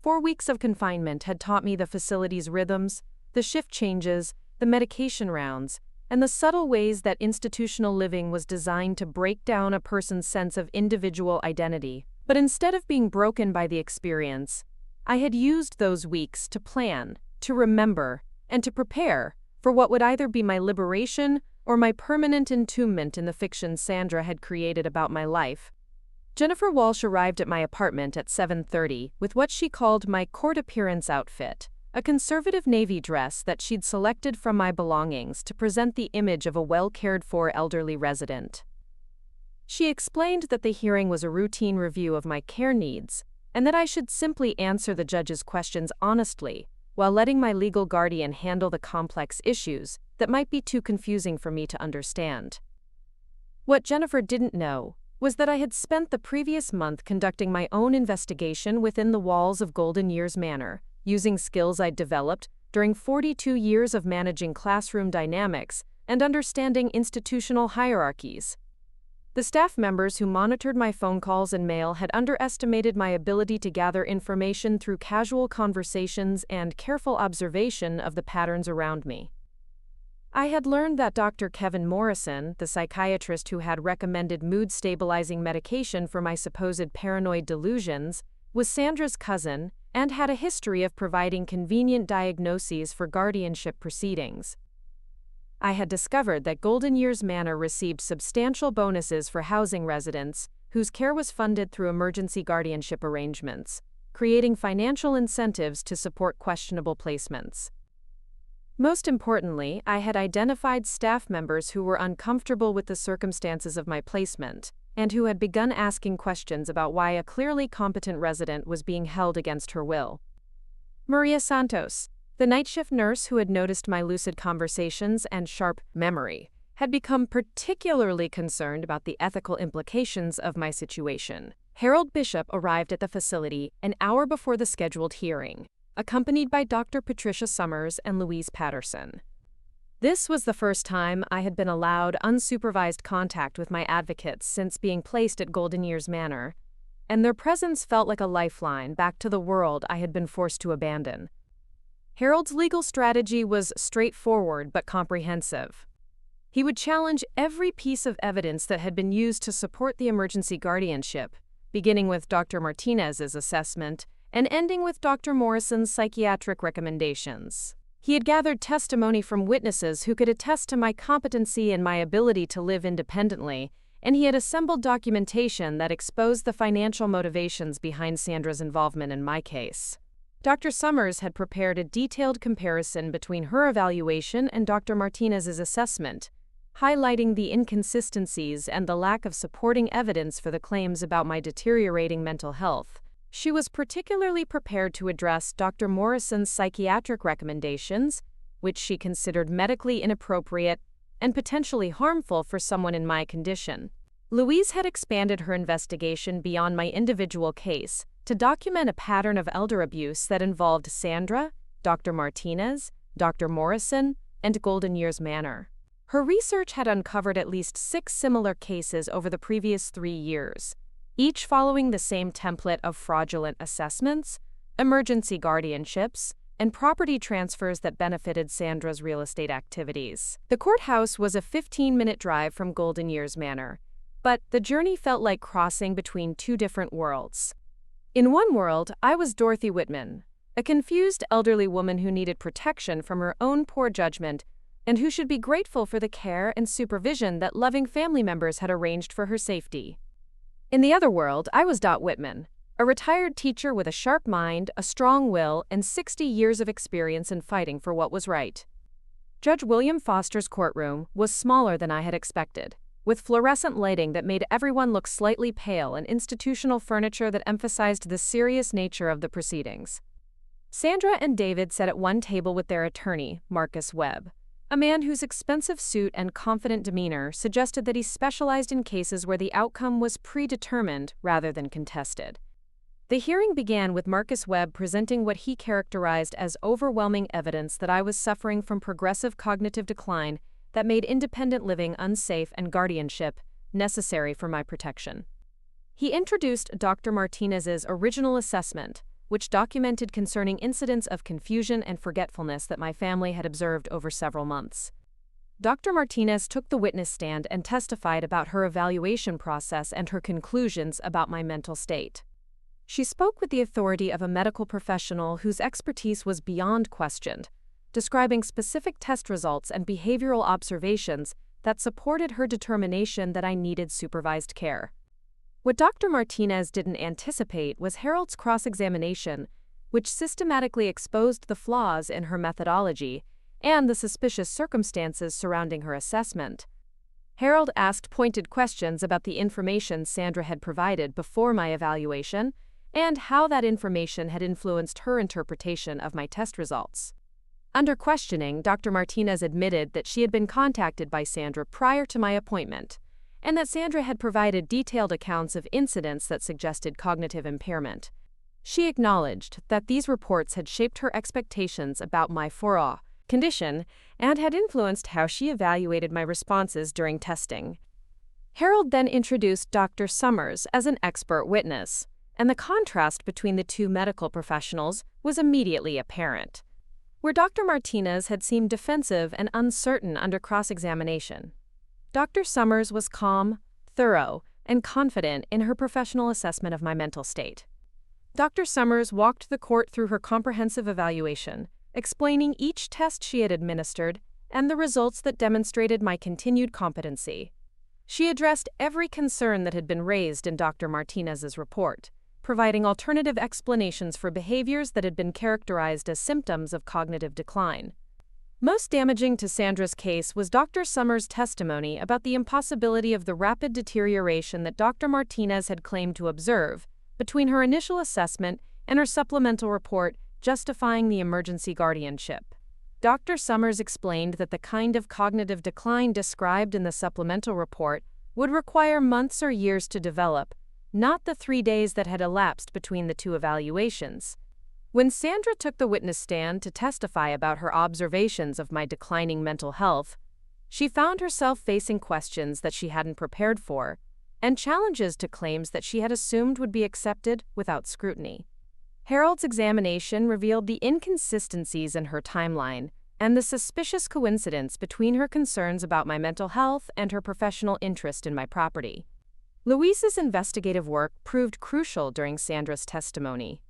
Speaker 1: 4 weeks of confinement had taught me the facility's rhythms, the shift changes, the medication rounds, and the subtle ways that institutional living was designed to break down a person's sense of individual identity. But instead of being broken by the experience, I had used those weeks to plan, to remember, and to prepare for what would either be my liberation or my permanent entombment in the fiction Sandra had created about my life. Jennifer Walsh arrived at my apartment at 7:30 with what she called my court appearance outfit, a conservative navy dress that she'd selected from my belongings to present the image of a well-cared-for elderly resident. She explained that the hearing was a routine review of my care needs, and that I should simply answer the judge's questions honestly, while letting my legal guardian handle the complex issues that might be too confusing for me to understand. What Jennifer didn't know was that I had spent the previous month conducting my own investigation within the walls of Golden Years Manor, using skills I'd developed during 42 years of managing classroom dynamics and understanding institutional hierarchies. The staff members who monitored my phone calls and mail had underestimated my ability to gather information through casual conversations and careful observation of the patterns around me. I had learned that Dr. Kevin Morrison, the psychiatrist who had recommended mood-stabilizing medication for my supposed paranoid delusions, was Sandra's cousin and had a history of providing convenient diagnoses for guardianship proceedings. I had discovered that Golden Years Manor received substantial bonuses for housing residents whose care was funded through emergency guardianship arrangements, creating financial incentives to support questionable placements. Most importantly, I had identified staff members who were uncomfortable with the circumstances of my placement, and who had begun asking questions about why a clearly competent resident was being held against her will. Maria Santos, the night shift nurse who had noticed my lucid conversations and sharp memory, had become particularly concerned about the ethical implications of my situation. Harold Bishop arrived at the facility an hour before the scheduled hearing, accompanied by Dr. Patricia Summers and Louise Patterson. This was the first time I had been allowed unsupervised contact with my advocates since being placed at Golden Years Manor, and their presence felt like a lifeline back to the world I had been forced to abandon. Harold's legal strategy was straightforward but comprehensive. He would challenge every piece of evidence that had been used to support the emergency guardianship, beginning with Dr. Martinez's assessment and ending with Dr. Morrison's psychiatric recommendations. He had gathered testimony from witnesses who could attest to my competency and my ability to live independently, and he had assembled documentation that exposed the financial motivations behind Sandra's involvement in my case. Dr. Summers had prepared a detailed comparison between her evaluation and Dr. Martinez's assessment, highlighting the inconsistencies and the lack of supporting evidence for the claims about my deteriorating mental health. She was particularly prepared to address Dr. Morrison's psychiatric recommendations, which she considered medically inappropriate and potentially harmful for someone in my condition. Louise had expanded her investigation beyond my individual case to document a pattern of elder abuse that involved Sandra, Dr. Martinez, Dr. Morrison, and Golden Years Manor. Her research had uncovered at least 6 similar cases over the previous 3 years, each following the same template of fraudulent assessments, emergency guardianships, and property transfers that benefited Sandra's real estate activities. The courthouse was a 15-minute drive from Golden Years Manor, but the journey felt like crossing between 2 different worlds. In one world, I was Dorothy Whitman, a confused elderly woman who needed protection from her own poor judgment and who should be grateful for the care and supervision that loving family members had arranged for her safety. In the other world, I was Dot Whitman, a retired teacher with a sharp mind, a strong will, and 60 years of experience in fighting for what was right. Judge William Foster's courtroom was smaller than I had expected, with fluorescent lighting that made everyone look slightly pale and institutional furniture that emphasized the serious nature of the proceedings. Sandra and David sat at one table with their attorney, Marcus Webb, a man whose expensive suit and confident demeanor suggested that he specialized in cases where the outcome was predetermined rather than contested. The hearing began with Marcus Webb presenting what he characterized as overwhelming evidence that I was suffering from progressive cognitive decline that made independent living unsafe and guardianship necessary for my protection. He introduced Dr. Martinez's original assessment, which documented concerning incidents of confusion and forgetfulness that my family had observed over several months. Dr. Martinez took the witness stand and testified about her evaluation process and her conclusions about my mental state. She spoke with the authority of a medical professional whose expertise was beyond questioned, describing specific test results and behavioral observations that supported her determination that I needed supervised care. What Dr. Martinez didn't anticipate was Harold's cross-examination, which systematically exposed the flaws in her methodology and the suspicious circumstances surrounding her assessment. Harold asked pointed questions about the information Sandra had provided before my evaluation and how that information had influenced her interpretation of my test results. Under questioning, Dr. Martinez admitted that she had been contacted by Sandra prior to my appointment, and that Sandra had provided detailed accounts of incidents that suggested cognitive impairment. She acknowledged that these reports had shaped her expectations about my condition and had influenced how she evaluated my responses during testing. Harold then introduced Dr. Summers as an expert witness, and the contrast between the 2 medical professionals was immediately apparent. Where Dr. Martinez had seemed defensive and uncertain under cross-examination, Dr. Summers was calm, thorough, and confident in her professional assessment of my mental state. Dr. Summers walked the court through her comprehensive evaluation, explaining each test she had administered and the results that demonstrated my continued competency. She addressed every concern that had been raised in Dr. Martinez's report, providing alternative explanations for behaviors that had been characterized as symptoms of cognitive decline. Most damaging to Sandra's case was Dr. Summers' testimony about the impossibility of the rapid deterioration that Dr. Martinez had claimed to observe between her initial assessment and her supplemental report justifying the emergency guardianship. Dr. Summers explained that the kind of cognitive decline described in the supplemental report would require months or years to develop, not the 3 days that had elapsed between the two evaluations. When Sandra took the witness stand to testify about her observations of my declining mental health, she found herself facing questions that she hadn't prepared for, and challenges to claims that she had assumed would be accepted without scrutiny. Harold's examination revealed the inconsistencies in her timeline and the suspicious coincidence between her concerns about my mental health and her professional interest in my property. Louise's investigative work proved crucial during Sandra's testimony.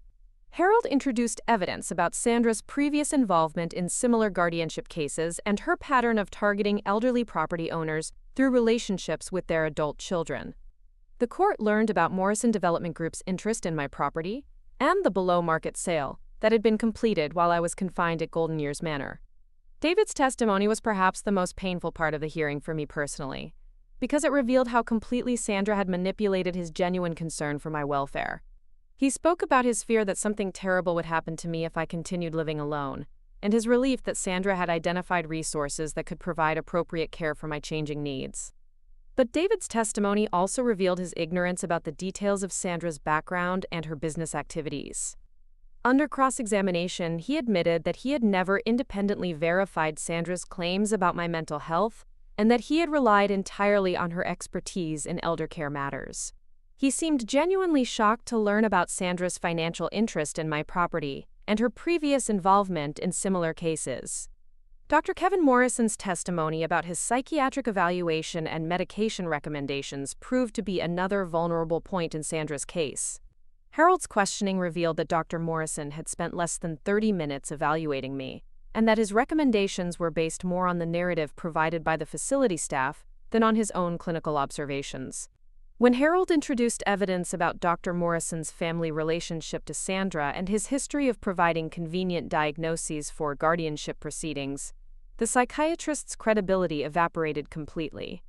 Speaker 1: Harold introduced evidence about Sandra's previous involvement in similar guardianship cases and her pattern of targeting elderly property owners through relationships with their adult children. The court learned about Morrison Development Group's interest in my property and the below-market sale that had been completed while I was confined at Golden Years Manor. David's testimony was perhaps the most painful part of the hearing for me personally, because it revealed how completely Sandra had manipulated his genuine concern for my welfare. He spoke about his fear that something terrible would happen to me if I continued living alone, and his relief that Sandra had identified resources that could provide appropriate care for my changing needs. But David's testimony also revealed his ignorance about the details of Sandra's background and her business activities. Under cross-examination, he admitted that he had never independently verified Sandra's claims about my mental health and that he had relied entirely on her expertise in elder care matters. He seemed genuinely shocked to learn about Sandra's financial interest in my property and her previous involvement in similar cases. Dr. Kevin Morrison's testimony about his psychiatric evaluation and medication recommendations proved to be another vulnerable point in Sandra's case. Harold's questioning revealed that Dr. Morrison had spent less than 30 minutes evaluating me, and that his recommendations were based more on the narrative provided by the facility staff than on his own clinical observations. When Harold introduced evidence about Dr. Morrison's family relationship to Sandra and his history of providing convenient diagnoses for guardianship proceedings, the psychiatrist's credibility evaporated completely.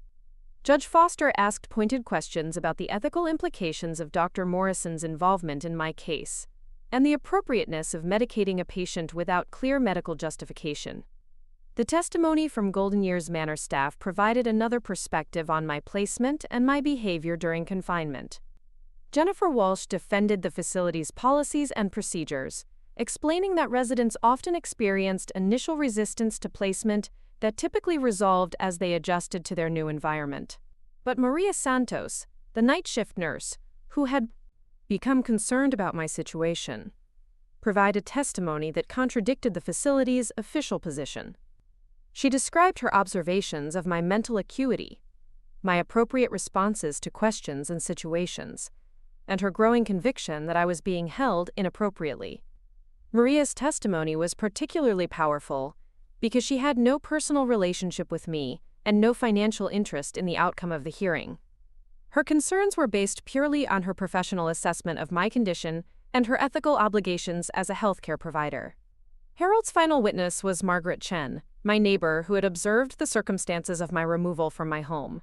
Speaker 1: Judge Foster asked pointed questions about the ethical implications of Dr. Morrison's involvement in my case, and the appropriateness of medicating a patient without clear medical justification. The testimony from Golden Years Manor staff provided another perspective on my placement and my behavior during confinement. Jennifer Walsh defended the facility's policies and procedures, explaining that residents often experienced initial resistance to placement that typically resolved as they adjusted to their new environment. But Maria Santos, the night shift nurse, who had become concerned about my situation, provided testimony that contradicted the facility's official position. She described her observations of my mental acuity, my appropriate responses to questions and situations, and her growing conviction that I was being held inappropriately. Maria's testimony was particularly powerful because she had no personal relationship with me and no financial interest in the outcome of the hearing. Her concerns were based purely on her professional assessment of my condition and her ethical obligations as a healthcare provider. Harold's final witness was Margaret Chen, my neighbor who had observed the circumstances of my removal from my home.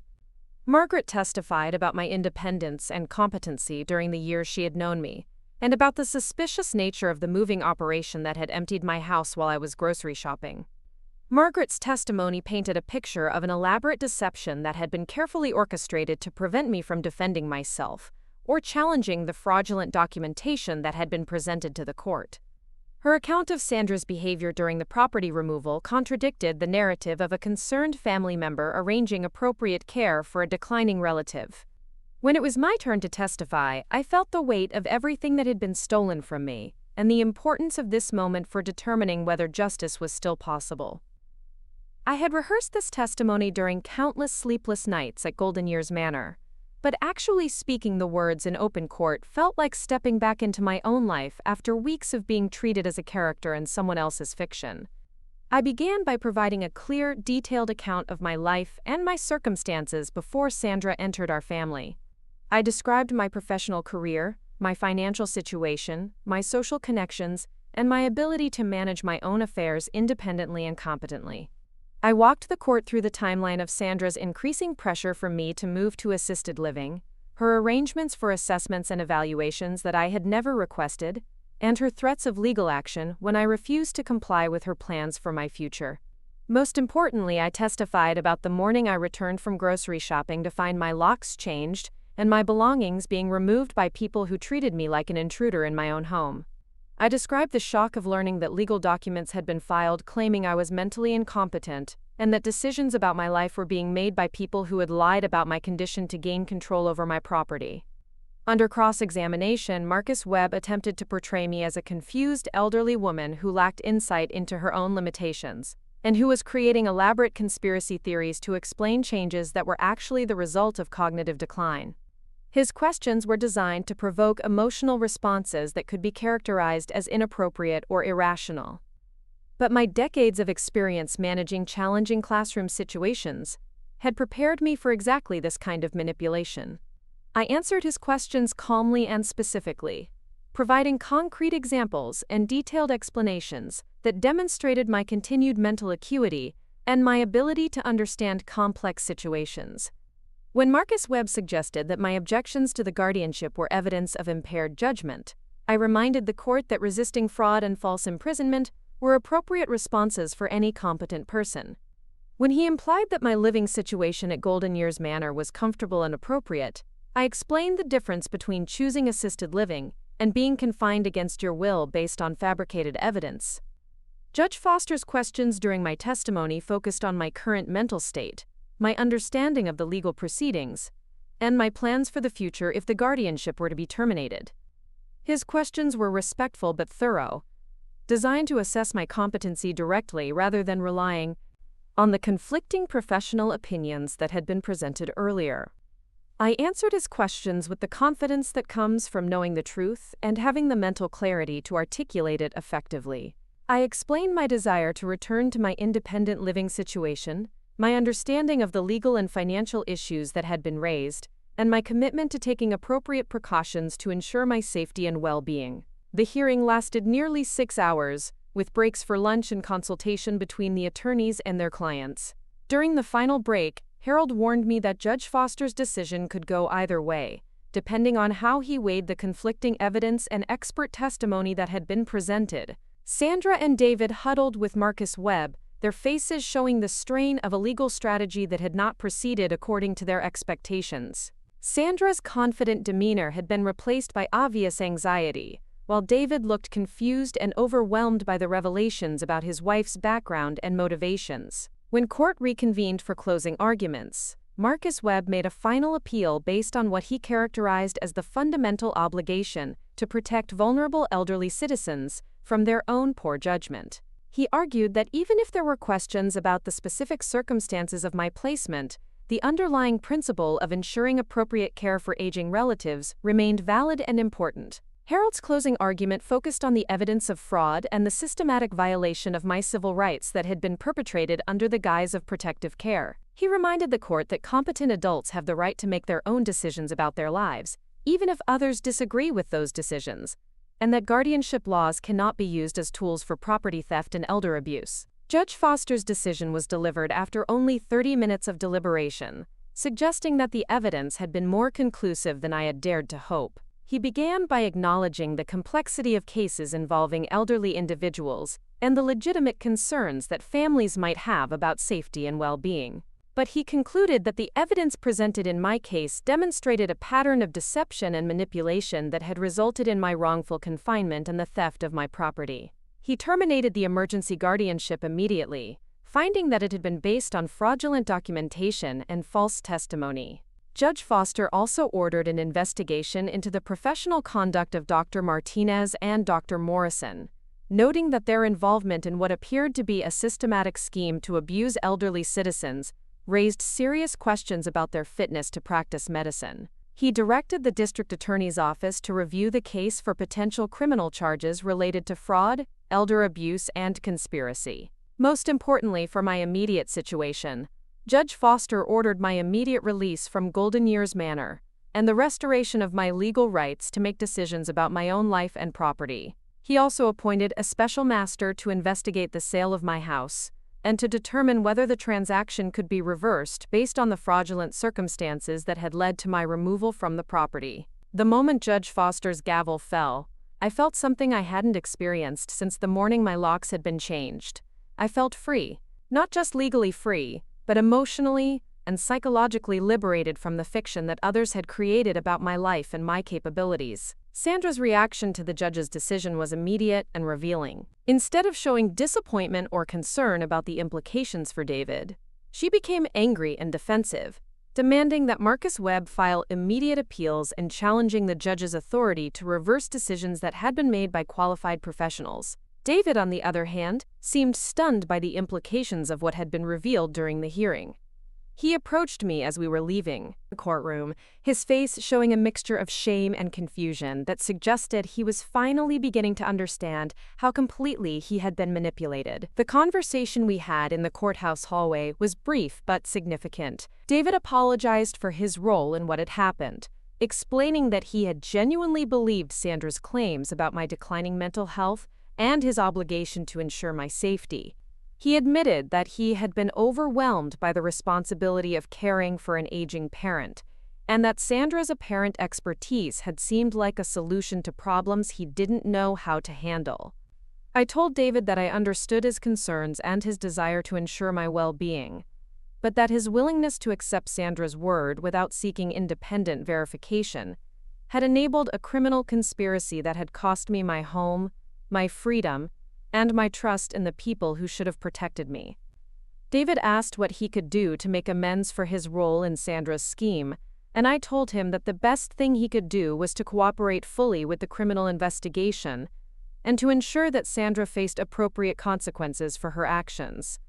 Speaker 1: Margaret testified about my independence and competency during the years she had known me, and about the suspicious nature of the moving operation that had emptied my house while I was grocery shopping. Margaret's testimony painted a picture of an elaborate deception that had been carefully orchestrated to prevent me from defending myself or challenging the fraudulent documentation that had been presented to the court. Her account of Sandra's behavior during the property removal contradicted the narrative of a concerned family member arranging appropriate care for a declining relative. When it was my turn to testify, I felt the weight of everything that had been stolen from me, and the importance of this moment for determining whether justice was still possible. I had rehearsed this testimony during countless sleepless nights at Golden Years Manor, but actually speaking the words in open court felt like stepping back into my own life after weeks of being treated as a character in someone else's fiction. I began by providing a clear, detailed account of my life and my circumstances before Sandra entered our family. I described my professional career, my financial situation, my social connections, and my ability to manage my own affairs independently and competently. I walked the court through the timeline of Sandra's increasing pressure for me to move to assisted living, her arrangements for assessments and evaluations that I had never requested, and her threats of legal action when I refused to comply with her plans for my future. Most importantly, I testified about the morning I returned from grocery shopping to find my locks changed and my belongings being removed by people who treated me like an intruder in my own home. I described the shock of learning that legal documents had been filed claiming I was mentally incompetent and that decisions about my life were being made by people who had lied about my condition to gain control over my property. Under cross-examination, Marcus Webb attempted to portray me as a confused elderly woman who lacked insight into her own limitations, and who was creating elaborate conspiracy theories to explain changes that were actually the result of cognitive decline. His questions were designed to provoke emotional responses that could be characterized as inappropriate or irrational. But my decades of experience managing challenging classroom situations had prepared me for exactly this kind of manipulation. I answered his questions calmly and specifically, providing concrete examples and detailed explanations that demonstrated my continued mental acuity and my ability to understand complex situations. When Marcus Webb suggested that my objections to the guardianship were evidence of impaired judgment, I reminded the court that resisting fraud and false imprisonment were appropriate responses for any competent person. When he implied that my living situation at Golden Years Manor was comfortable and appropriate, I explained the difference between choosing assisted living and being confined against your will based on fabricated evidence. Judge Foster's questions during my testimony focused on my current mental state, my understanding of the legal proceedings, and my plans for the future if the guardianship were to be terminated. His questions were respectful but thorough, designed to assess my competency directly rather than relying on the conflicting professional opinions that had been presented earlier. I answered his questions with the confidence that comes from knowing the truth and having the mental clarity to articulate it effectively. I explained my desire to return to my independent living situation, my understanding of the legal and financial issues that had been raised, and my commitment to taking appropriate precautions to ensure my safety and well-being. The hearing lasted nearly 6 hours, with breaks for lunch and consultation between the attorneys and their clients. During the final break, Harold warned me that Judge Foster's decision could go either way, depending on how he weighed the conflicting evidence and expert testimony that had been presented. Sandra and David huddled with Marcus Webb, their faces showing the strain of a legal strategy that had not proceeded according to their expectations. Sandra's confident demeanor had been replaced by obvious anxiety, while David looked confused and overwhelmed by the revelations about his wife's background and motivations. When court reconvened for closing arguments, Marcus Webb made a final appeal based on what he characterized as the fundamental obligation to protect vulnerable elderly citizens from their own poor judgment. He argued that even if there were questions about the specific circumstances of my placement, the underlying principle of ensuring appropriate care for aging relatives remained valid and important. Harold's closing argument focused on the evidence of fraud and the systematic violation of my civil rights that had been perpetrated under the guise of protective care. He reminded the court that competent adults have the right to make their own decisions about their lives, even if others disagree with those decisions, and that guardianship laws cannot be used as tools for property theft and elder abuse. Judge Foster's decision was delivered after only 30 minutes of deliberation, suggesting that the evidence had been more conclusive than I had dared to hope. He began by acknowledging the complexity of cases involving elderly individuals and the legitimate concerns that families might have about safety and well-being. But he concluded that the evidence presented in my case demonstrated a pattern of deception and manipulation that had resulted in my wrongful confinement and the theft of my property. He terminated the emergency guardianship immediately, finding that it had been based on fraudulent documentation and false testimony. Judge Foster also ordered an investigation into the professional conduct of Dr. Martinez and Dr. Morrison, noting that their involvement in what appeared to be a systematic scheme to abuse elderly citizens raised serious questions about their fitness to practice medicine. He directed the district attorney's office to review the case for potential criminal charges related to fraud, elder abuse, and conspiracy. Most importantly for my immediate situation, Judge Foster ordered my immediate release from Golden Years Manor and the restoration of my legal rights to make decisions about my own life and property. He also appointed a special master to investigate the sale of my house and to determine whether the transaction could be reversed based on the fraudulent circumstances that had led to my removal from the property. The moment Judge Foster's gavel fell, I felt something I hadn't experienced since the morning my locks had been changed. I felt free, not just legally free, but emotionally and psychologically liberated from the fiction that others had created about my life and my capabilities. Sandra's reaction to the judge's decision was immediate and revealing. Instead of showing disappointment or concern about the implications for David, she became angry and defensive, demanding that Marcus Webb file immediate appeals and challenging the judge's authority to reverse decisions that had been made by qualified professionals. David, on the other hand, seemed stunned by the implications of what had been revealed during the hearing. He approached me as we were leaving the courtroom, his face showing a mixture of shame and confusion that suggested he was finally beginning to understand how completely he had been manipulated. The conversation we had in the courthouse hallway was brief but significant. David apologized for his role in what had happened, explaining that he had genuinely believed Sandra's claims about my declining mental health and his obligation to ensure my safety. He admitted that he had been overwhelmed by the responsibility of caring for an aging parent, and that Sandra's apparent expertise had seemed like a solution to problems he didn't know how to handle. I told David that I understood his concerns and his desire to ensure my well-being, but that his willingness to accept Sandra's word without seeking independent verification had enabled a criminal conspiracy that had cost me my home, my freedom, and my trust in the people who should have protected me. David asked what he could do to make amends for his role in Sandra's scheme, and I told him that the best thing he could do was to cooperate fully with the criminal investigation and to ensure that Sandra faced appropriate consequences for her actions.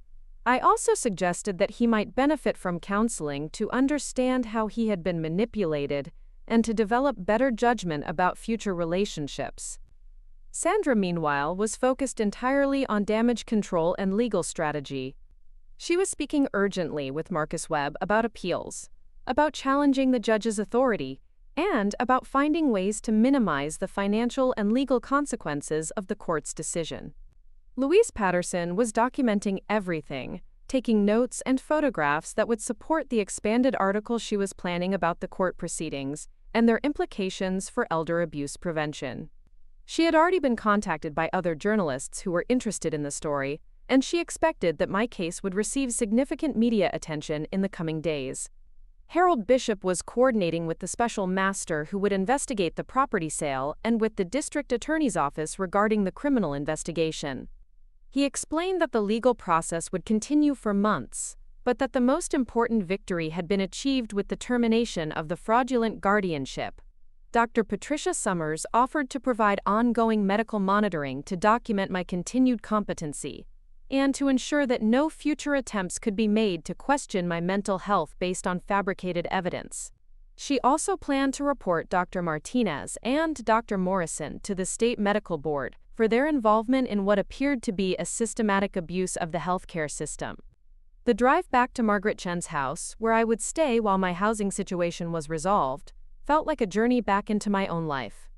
Speaker 1: I also suggested that he might benefit from counseling to understand how he had been manipulated and to develop better judgment about future relationships. Sandra, meanwhile, was focused entirely on damage control and legal strategy. She was speaking urgently with Marcus Webb about appeals, about challenging the judge's authority, and about finding ways to minimize the financial and legal consequences of the court's decision. Louise Patterson was documenting everything, taking notes and photographs that would support the expanded article she was planning about the court proceedings and their implications for elder abuse prevention. She had already been contacted by other journalists who were interested in the story, and she expected that my case would receive significant media attention in the coming days. Harold Bishop was coordinating with the special master who would investigate the property sale and with the district attorney's office regarding the criminal investigation. He explained that the legal process would continue for months, but that the most important victory had been achieved with the termination of the fraudulent guardianship. Dr. Patricia Summers offered to provide ongoing medical monitoring to document my continued competency and to ensure that no future attempts could be made to question my mental health based on fabricated evidence. She also planned to report Dr. Martinez and Dr. Morrison to the State Medical Board for their involvement in what appeared to be a systematic abuse of the healthcare system. The drive back to Margaret Chen's house, where I would stay while my housing situation was resolved, felt like a journey back into my own life.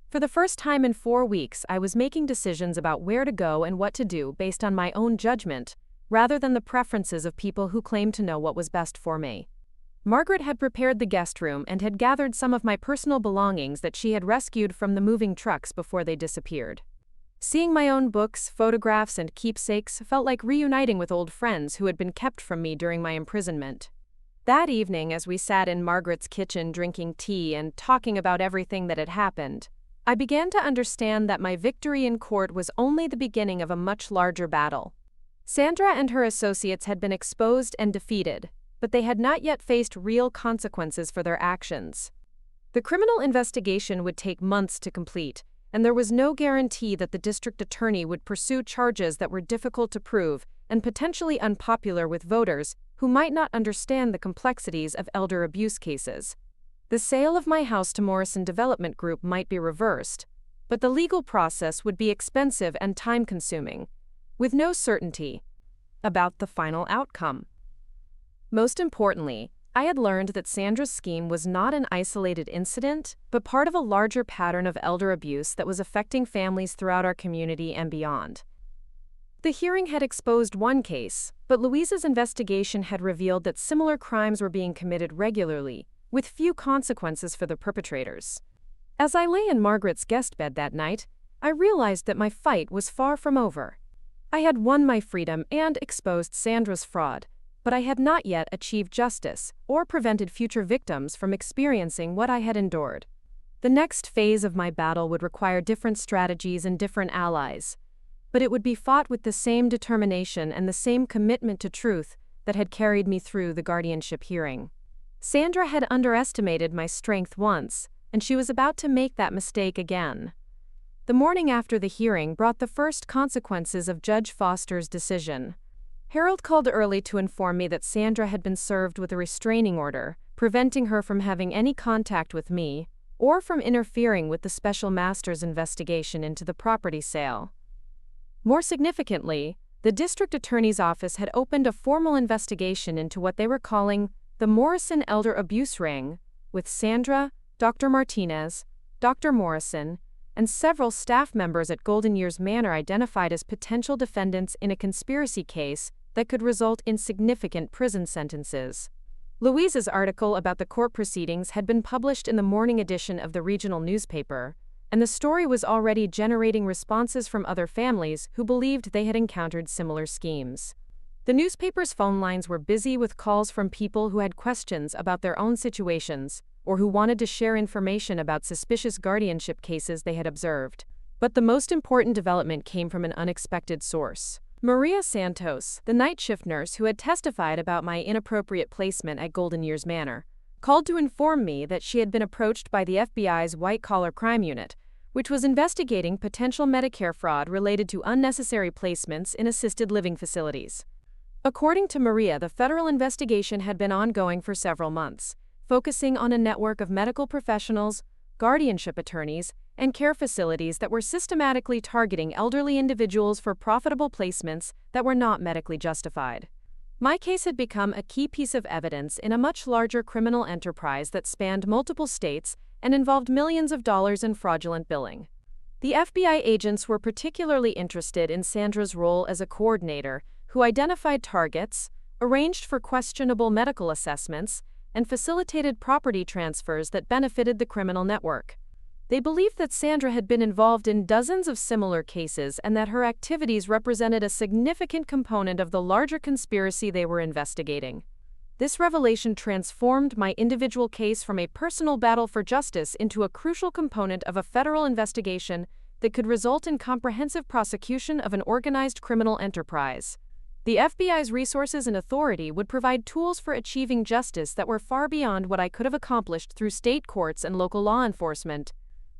Speaker 1: For the first time in 4 weeks, I was making decisions about where to go and what to do based on my own judgment, rather than the preferences of people who claimed to know what was best for me. Margaret had prepared the guest room and had gathered some of my personal belongings that she had rescued from the moving trucks before they disappeared. Seeing my own books, photographs, and keepsakes felt like reuniting with old friends who had been kept from me during my imprisonment. That evening, as we sat in Margaret's kitchen drinking tea and talking about everything that had happened, I began to understand that my victory in court was only the beginning of a much larger battle. Sandra and her associates had been exposed and defeated, but they had not yet faced real consequences for their actions. The criminal investigation would take months to complete, and there was no guarantee that the district attorney would pursue charges that were difficult to prove and potentially unpopular with voters who might not understand the complexities of elder abuse cases. The sale of my house to Morrison Development Group might be reversed, but the legal process would be expensive and time-consuming, with no certainty about the final outcome. Most importantly, I had learned that Sandra's scheme was not an isolated incident, but part of a larger pattern of elder abuse that was affecting families throughout our community and beyond. The hearing had exposed one case, but Louise's investigation had revealed that similar crimes were being committed regularly, with few consequences for the perpetrators. As I lay in Margaret's guest bed that night, I realized that my fight was far from over. I had won my freedom and exposed Sandra's fraud, but I had not yet achieved justice or prevented future victims from experiencing what I had endured. The next phase of my battle would require different strategies and different allies, but it would be fought with the same determination and the same commitment to truth that had carried me through the guardianship hearing. Sandra had underestimated my strength once, and she was about to make that mistake again. The morning after the hearing brought the first consequences of Judge Foster's decision. Harold called early to inform me that Sandra had been served with a restraining order, preventing her from having any contact with me, or from interfering with the special master's investigation into the property sale. More significantly, the district attorney's office had opened a formal investigation into what they were calling the Morrison Elder Abuse Ring, with Sandra, Dr. Martinez, Dr. Morrison, and several staff members at Golden Years Manor identified as potential defendants in a conspiracy case that could result in significant prison sentences. Louise's article about the court proceedings had been published in the morning edition of the regional newspaper, and the story was already generating responses from other families who believed they had encountered similar schemes. The newspaper's phone lines were busy with calls from people who had questions about their own situations, or who wanted to share information about suspicious guardianship cases they had observed. But the most important development came from an unexpected source. Maria Santos, the night shift nurse who had testified about my inappropriate placement at Golden Years Manor, called to inform me that she had been approached by the FBI's white-collar crime unit, which was investigating potential Medicare fraud related to unnecessary placements in assisted living facilities. According to Maria, the federal investigation had been ongoing for several months, focusing on a network of medical professionals, guardianship attorneys, and care facilities that were systematically targeting elderly individuals for profitable placements that were not medically justified. My case had become a key piece of evidence in a much larger criminal enterprise that spanned multiple states and involved millions of dollars in fraudulent billing. The FBI agents were particularly interested in Sandra's role as a coordinator who identified targets, arranged for questionable medical assessments, and facilitated property transfers that benefited the criminal network. They believed that Sandra had been involved in dozens of similar cases and that her activities represented a significant component of the larger conspiracy they were investigating. This revelation transformed my individual case from a personal battle for justice into a crucial component of a federal investigation that could result in comprehensive prosecution of an organized criminal enterprise. The FBI's resources and authority would provide tools for achieving justice that were far beyond what I could have accomplished through state courts and local law enforcement.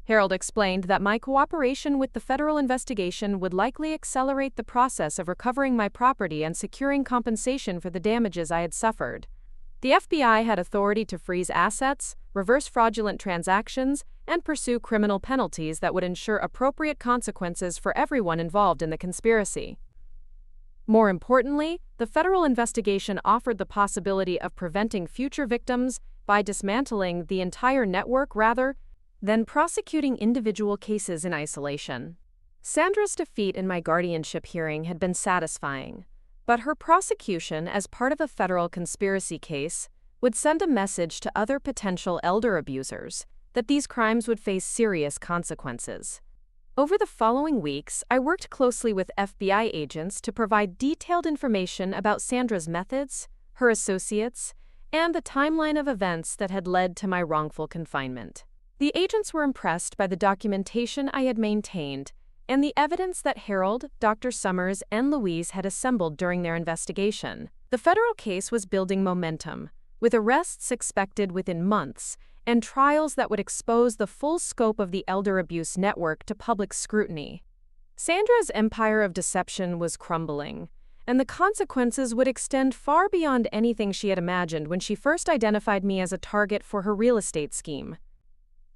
Speaker 1: Harold explained that my cooperation with the federal investigation would likely accelerate the process of recovering my property and securing compensation for the damages I had suffered. The FBI had authority to freeze assets, reverse fraudulent transactions, and pursue criminal penalties that would ensure appropriate consequences for everyone involved in the conspiracy. More importantly, the federal investigation offered the possibility of preventing future victims by dismantling the entire network rather than prosecuting individual cases in isolation. Sandra's defeat in my guardianship hearing had been satisfying, but her prosecution as part of a federal conspiracy case would send a message to other potential elder abusers that these crimes would face serious consequences. Over the following weeks, I worked closely with FBI agents to provide detailed information about Sandra's methods, her associates, and the timeline of events that had led to my wrongful confinement. The agents were impressed by the documentation I had maintained and the evidence that Harold, Dr. Summers, and Louise had assembled during their investigation. The federal case was building momentum, with arrests expected within months and trials that would expose the full scope of the elder abuse network to public scrutiny. Sandra's empire of deception was crumbling, and the consequences would extend far beyond anything she had imagined when she first identified me as a target for her real estate scheme.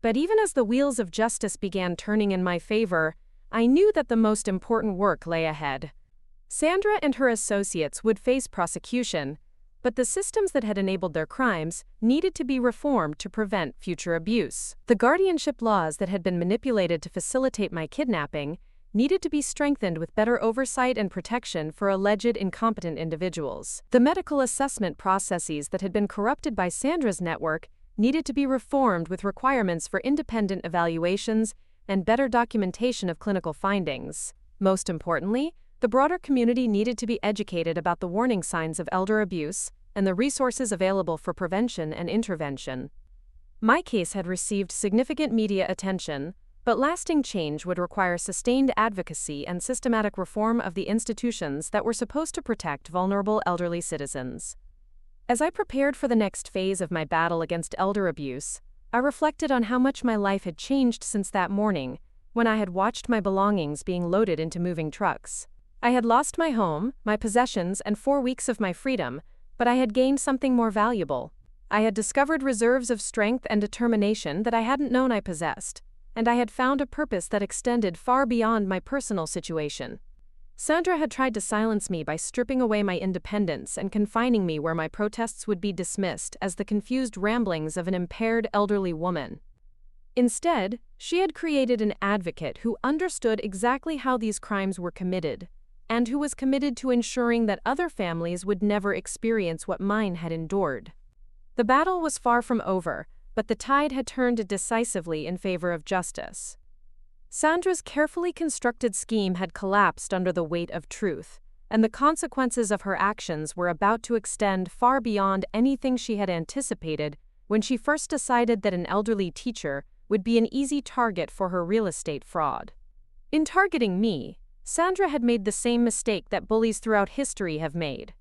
Speaker 1: But even as the wheels of justice began turning in my favor, I knew that the most important work lay ahead. Sandra and her associates would face prosecution, But the systems that had enabled their crimes needed to be reformed to prevent future abuse. The guardianship laws that had been manipulated to facilitate my kidnapping needed to be strengthened with better oversight and protection for alleged incompetent individuals. The medical assessment processes that had been corrupted by Sandra's network needed to be reformed with requirements for independent evaluations and better documentation of clinical findings. Most importantly, the broader community needed to be educated about the warning signs of elder abuse and the resources available for prevention and intervention. My case had received significant media attention, but lasting change would require sustained advocacy and systematic reform of the institutions that were supposed to protect vulnerable elderly citizens. As I prepared for the next phase of my battle against elder abuse, I reflected on how much my life had changed since that morning, when I had watched my belongings being loaded into moving trucks. I had lost my home, my possessions, and 4 weeks of my freedom, but I had gained something more valuable. I had discovered reserves of strength and determination that I hadn't known I possessed, and I had found a purpose that extended far beyond my personal situation. Sandra had tried to silence me by stripping away my independence and confining me where my protests would be dismissed as the confused ramblings of an impaired elderly woman. Instead, she had created an advocate who understood exactly how these crimes were committed, and who was committed to ensuring that other families would never experience what mine had endured. The battle was far from over, but the tide had turned decisively in favor of justice. Sandra's carefully constructed scheme had collapsed under the weight of truth, and the consequences of her actions were about to extend far beyond anything she had anticipated when she first decided that an elderly teacher would be an easy target for her real estate fraud. In targeting me, Sandra had made the same mistake that bullies throughout history have made.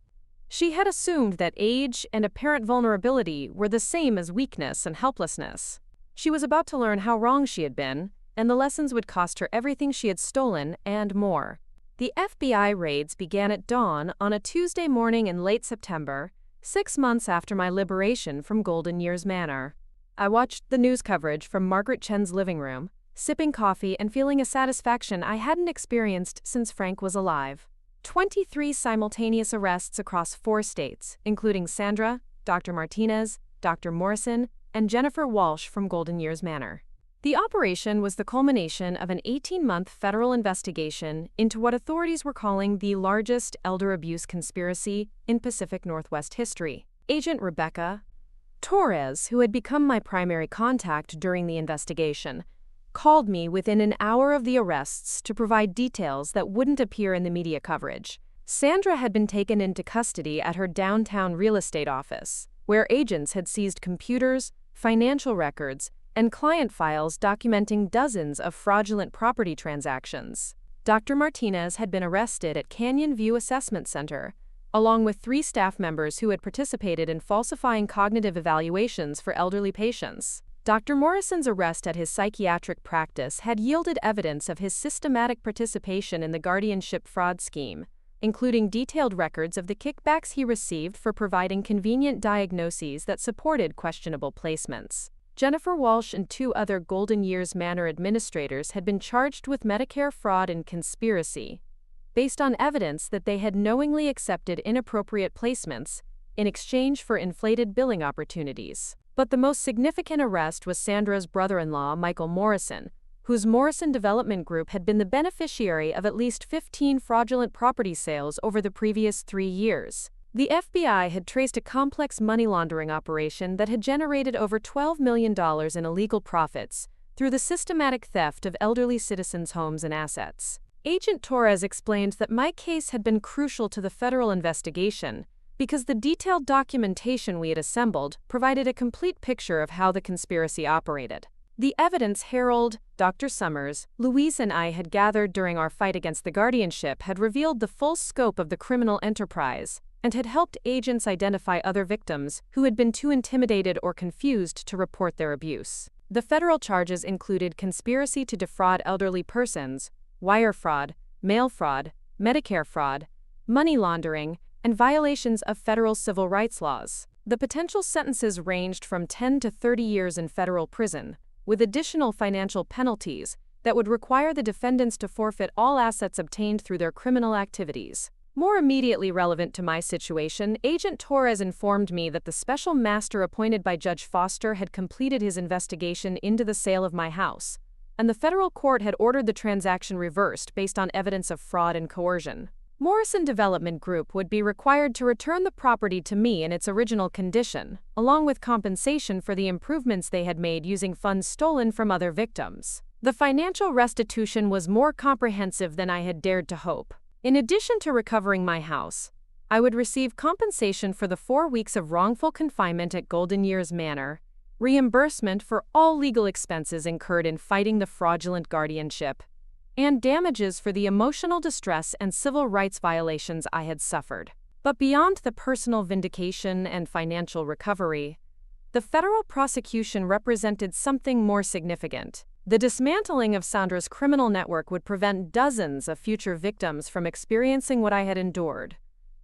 Speaker 1: She had assumed that age and apparent vulnerability were the same as weakness and helplessness. She was about to learn how wrong she had been, and the lessons would cost her everything she had stolen and more. The FBI raids began at dawn on a Tuesday morning in late September, 6 months after my liberation from Golden Years Manor. I watched the news coverage from Margaret Chen's living room, sipping coffee and feeling a satisfaction I hadn't experienced since Frank was alive. 23 simultaneous arrests across 4 states, including Sandra, Dr. Martinez, Dr. Morrison, and Jennifer Walsh from Golden Years Manor. The operation was the culmination of an 18-month federal investigation into what authorities were calling the largest elder abuse conspiracy in Pacific Northwest history. Agent Rebecca Torres, who had become my primary contact during the investigation, called me within an hour of the arrests to provide details that wouldn't appear in the media coverage. Sandra had been taken into custody at her downtown real estate office, where agents had seized computers, financial records, and client files documenting dozens of fraudulent property transactions. Dr. Martinez had been arrested at Canyon View Assessment Center, along with 3 staff members who had participated in falsifying cognitive evaluations for elderly patients. Dr. Morrison's arrest at his psychiatric practice had yielded evidence of his systematic participation in the guardianship fraud scheme, including detailed records of the kickbacks he received for providing convenient diagnoses that supported questionable placements. Jennifer Walsh and 2 other Golden Years Manor administrators had been charged with Medicare fraud and conspiracy, based on evidence that they had knowingly accepted inappropriate placements in exchange for inflated billing opportunities. But the most significant arrest was Sandra's brother-in-law, Michael Morrison, whose Morrison Development Group had been the beneficiary of at least 15 fraudulent property sales over the previous 3 years. The FBI had traced a complex money laundering operation that had generated over $12 million in illegal profits through the systematic theft of elderly citizens' homes and assets. Agent Torres explained that my case had been crucial to the federal investigation because the detailed documentation we had assembled provided a complete picture of how the conspiracy operated. The evidence Harold, Dr. Summers, Louise, and I had gathered during our fight against the guardianship had revealed the full scope of the criminal enterprise and had helped agents identify other victims who had been too intimidated or confused to report their abuse. The federal charges included conspiracy to defraud elderly persons, wire fraud, mail fraud, Medicare fraud, money laundering, and violations of federal civil rights laws. The potential sentences ranged from 10 to 30 years in federal prison, with additional financial penalties that would require the defendants to forfeit all assets obtained through their criminal activities. More immediately relevant to my situation, Agent Torres informed me that the special master appointed by Judge Foster had completed his investigation into the sale of my house, and the federal court had ordered the transaction reversed based on evidence of fraud and coercion. Morrison Development Group would be required to return the property to me in its original condition, along with compensation for the improvements they had made using funds stolen from other victims. The financial restitution was more comprehensive than I had dared to hope. In addition to recovering my house, I would receive compensation for the 4 weeks of wrongful confinement at Golden Years Manor, reimbursement for all legal expenses incurred in fighting the fraudulent guardianship, and damages for the emotional distress and civil rights violations I had suffered. But beyond the personal vindication and financial recovery, the federal prosecution represented something more significant. The dismantling of Sandra's criminal network would prevent dozens of future victims from experiencing what I had endured,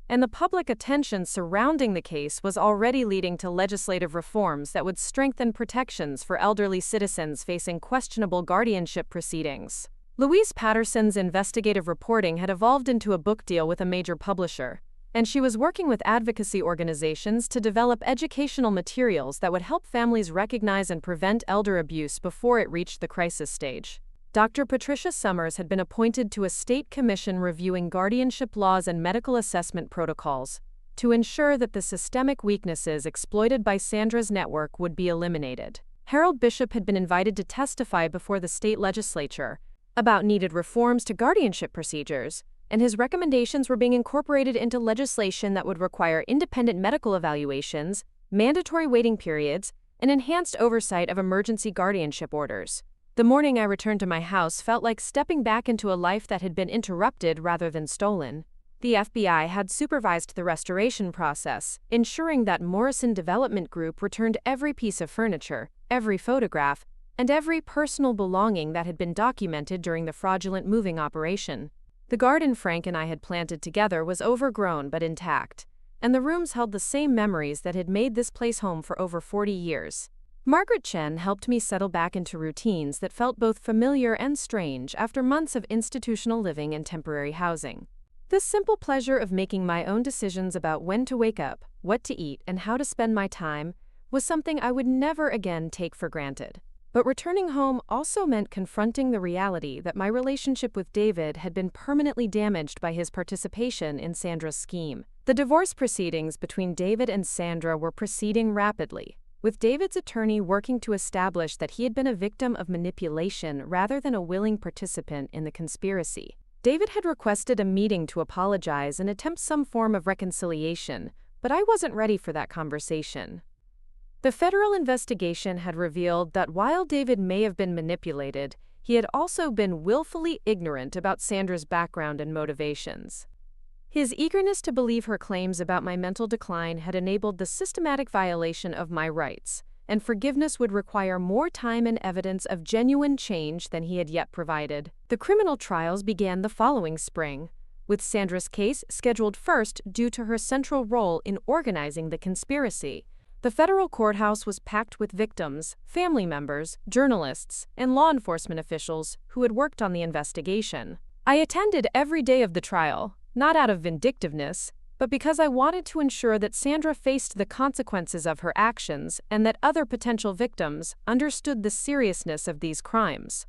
Speaker 1: and the public attention surrounding the case was already leading to legislative reforms that would strengthen protections for elderly citizens facing questionable guardianship proceedings. Louise Patterson's investigative reporting had evolved into a book deal with a major publisher, and she was working with advocacy organizations to develop educational materials that would help families recognize and prevent elder abuse before it reached the crisis stage. Dr. Patricia Summers had been appointed to a state commission reviewing guardianship laws and medical assessment protocols to ensure that the systemic weaknesses exploited by Sandra's network would be eliminated. Harold Bishop had been invited to testify before the state legislature about needed reforms to guardianship procedures, and his recommendations were being incorporated into legislation that would require independent medical evaluations, mandatory waiting periods, and enhanced oversight of emergency guardianship orders. The morning I returned to my house felt like stepping back into a life that had been interrupted rather than stolen. The FBI had supervised the restoration process, ensuring that Morrison Development Group returned every piece of furniture, every photograph, and every personal belonging that had been documented during the fraudulent moving operation. The garden Frank and I had planted together was overgrown but intact, and the rooms held the same memories that had made this place home for over 40 years. Margaret Chen helped me settle back into routines that felt both familiar and strange after months of institutional living and temporary housing. The simple pleasure of making my own decisions about when to wake up, what to eat, and how to spend my time was something I would never again take for granted. But returning home also meant confronting the reality that my relationship with David had been permanently damaged by his participation in Sandra's scheme. The divorce proceedings between David and Sandra were proceeding rapidly, with David's attorney working to establish that he had been a victim of manipulation rather than a willing participant in the conspiracy. David had requested a meeting to apologize and attempt some form of reconciliation, but I wasn't ready for that conversation. The federal investigation had revealed that while David may have been manipulated, he had also been willfully ignorant about Sandra's background and motivations. His eagerness to believe her claims about my mental decline had enabled the systematic violation of my rights, and forgiveness would require more time and evidence of genuine change than he had yet provided. The criminal trials began the following spring, with Sandra's case scheduled first due to her central role in organizing the conspiracy. The federal courthouse was packed with victims, family members, journalists, and law enforcement officials who had worked on the investigation. I attended every day of the trial, not out of vindictiveness, but because I wanted to ensure that Sandra faced the consequences of her actions and that other potential victims understood the seriousness of these crimes.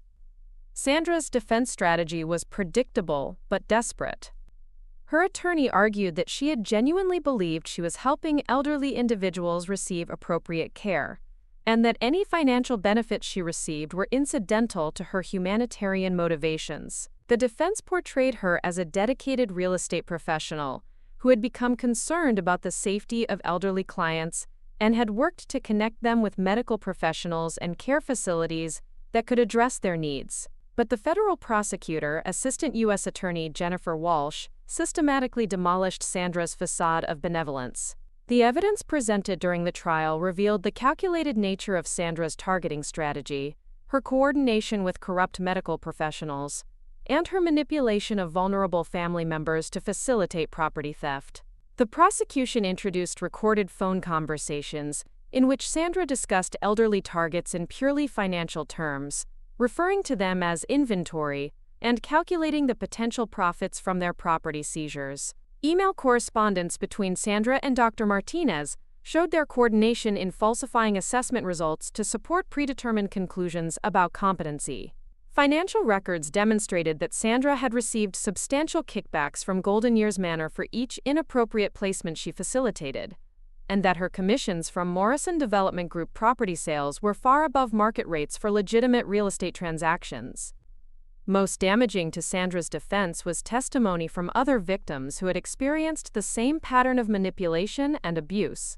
Speaker 1: Sandra's defense strategy was predictable but desperate. Her attorney argued that she had genuinely believed she was helping elderly individuals receive appropriate care, and that any financial benefits she received were incidental to her humanitarian motivations. The defense portrayed her as a dedicated real estate professional who had become concerned about the safety of elderly clients and had worked to connect them with medical professionals and care facilities that could address their needs. But the federal prosecutor, Assistant U.S. Attorney Jennifer Walsh, systematically demolished Sandra's facade of benevolence. The evidence presented during the trial revealed the calculated nature of Sandra's targeting strategy, her coordination with corrupt medical professionals, and her manipulation of vulnerable family members to facilitate property theft. The prosecution introduced recorded phone conversations in which Sandra discussed elderly targets in purely financial terms, referring to them as inventory, and calculating the potential profits from their property seizures. Email correspondence between Sandra and Dr. Martinez showed their coordination in falsifying assessment results to support predetermined conclusions about competency. Financial records demonstrated that Sandra had received substantial kickbacks from Golden Years Manor for each inappropriate placement she facilitated, and that her commissions from Morrison Development Group property sales were far above market rates for legitimate real estate transactions. Most damaging to Sandra's defense was testimony from other victims who had experienced the same pattern of manipulation and abuse.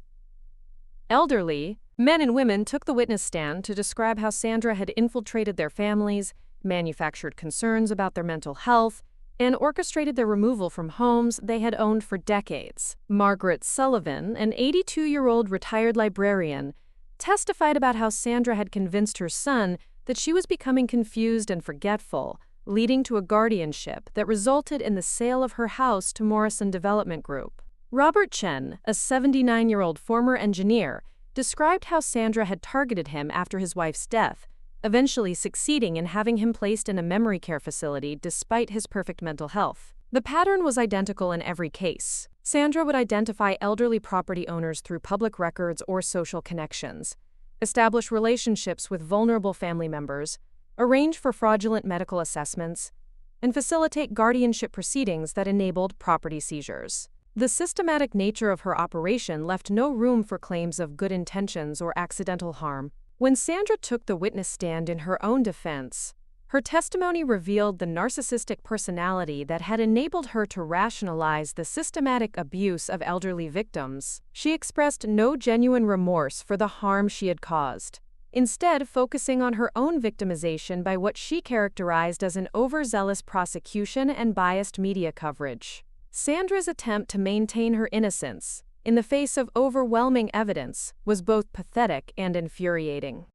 Speaker 1: Elderly men and women took the witness stand to describe how Sandra had infiltrated their families, manufactured concerns about their mental health, and orchestrated their removal from homes they had owned for decades. Margaret Sullivan, an 82-year-old retired librarian, testified about how Sandra had convinced her son that she was becoming confused and forgetful, leading to a guardianship that resulted in the sale of her house to Morrison Development Group. Robert Chen, a 79-year-old former engineer, described how Sandra had targeted him after his wife's death, eventually succeeding in having him placed in a memory care facility despite his perfect mental health. The pattern was identical in every case. Sandra would identify elderly property owners through public records or social connections, establish relationships with vulnerable family members, arrange for fraudulent medical assessments, and facilitate guardianship proceedings that enabled property seizures. The systematic nature of her operation left no room for claims of good intentions or accidental harm. When Sandra took the witness stand in her own defense, her testimony revealed the narcissistic personality that had enabled her to rationalize the systematic abuse of elderly victims. She expressed no genuine remorse for the harm she had caused, instead focusing on her own victimization by what she characterized as an overzealous prosecution and biased media coverage. Sandra's attempt to maintain her innocence, in the face of overwhelming evidence, was both pathetic and infuriating.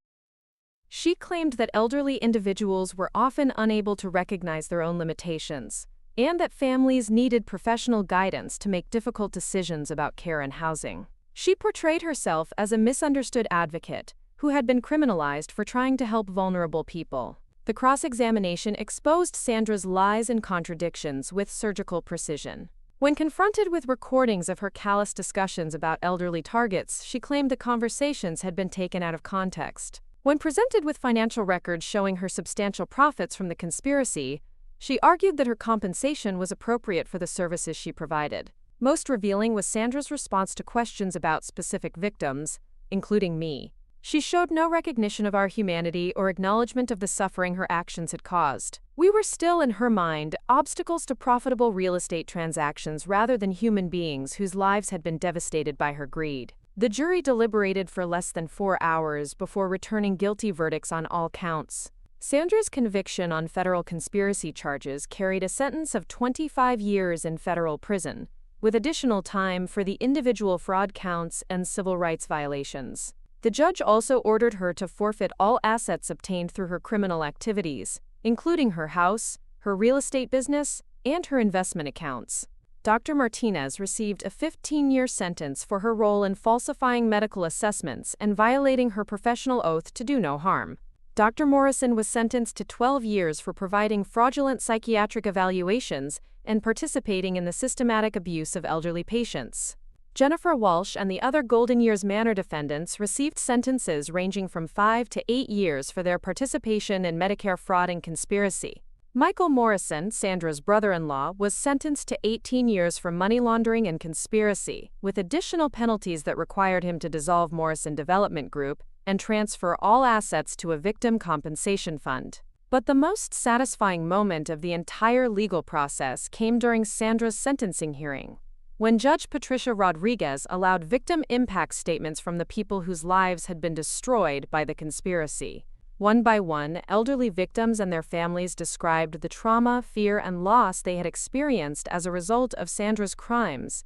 Speaker 1: She claimed that elderly individuals were often unable to recognize their own limitations, and that families needed professional guidance to make difficult decisions about care and housing. She portrayed herself as a misunderstood advocate who had been criminalized for trying to help vulnerable people. The cross-examination exposed Sandra's lies and contradictions with surgical precision. When confronted with recordings of her callous discussions about elderly targets, she claimed the conversations had been taken out of context. When presented with financial records showing her substantial profits from the conspiracy, she argued that her compensation was appropriate for the services she provided. Most revealing was Sandra's response to questions about specific victims, including me. She showed no recognition of our humanity or acknowledgement of the suffering her actions had caused. We were still, in her mind, obstacles to profitable real estate transactions rather than human beings whose lives had been devastated by her greed. The jury deliberated for less than 4 hours before returning guilty verdicts on all counts. Sandra's conviction on federal conspiracy charges carried a sentence of 25 years in federal prison, with additional time for the individual fraud counts and civil rights violations. The judge also ordered her to forfeit all assets obtained through her criminal activities, including her house, her real estate business, and her investment accounts. Dr. Martinez received a 15-year sentence for her role in falsifying medical assessments and violating her professional oath to do no harm. Dr. Morrison was sentenced to 12 years for providing fraudulent psychiatric evaluations and participating in the systematic abuse of elderly patients. Jennifer Walsh and the other Golden Years Manor defendants received sentences ranging from 5 to 8 years for their participation in Medicare fraud and conspiracy. Michael Morrison, Sandra's brother-in-law, was sentenced to 18 years for money laundering and conspiracy, with additional penalties that required him to dissolve Morrison Development Group and transfer all assets to a victim compensation fund. But the most satisfying moment of the entire legal process came during Sandra's sentencing hearing, when Judge Patricia Rodriguez allowed victim impact statements from the people whose lives had been destroyed by the conspiracy. One by one, elderly victims and their families described the trauma, fear, and loss they had experienced as a result of Sandra's crimes.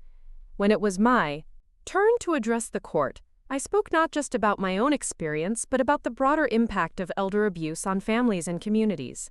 Speaker 1: When it was my turn to address the court, I spoke not just about my own experience, but about the broader impact of elder abuse on families and communities.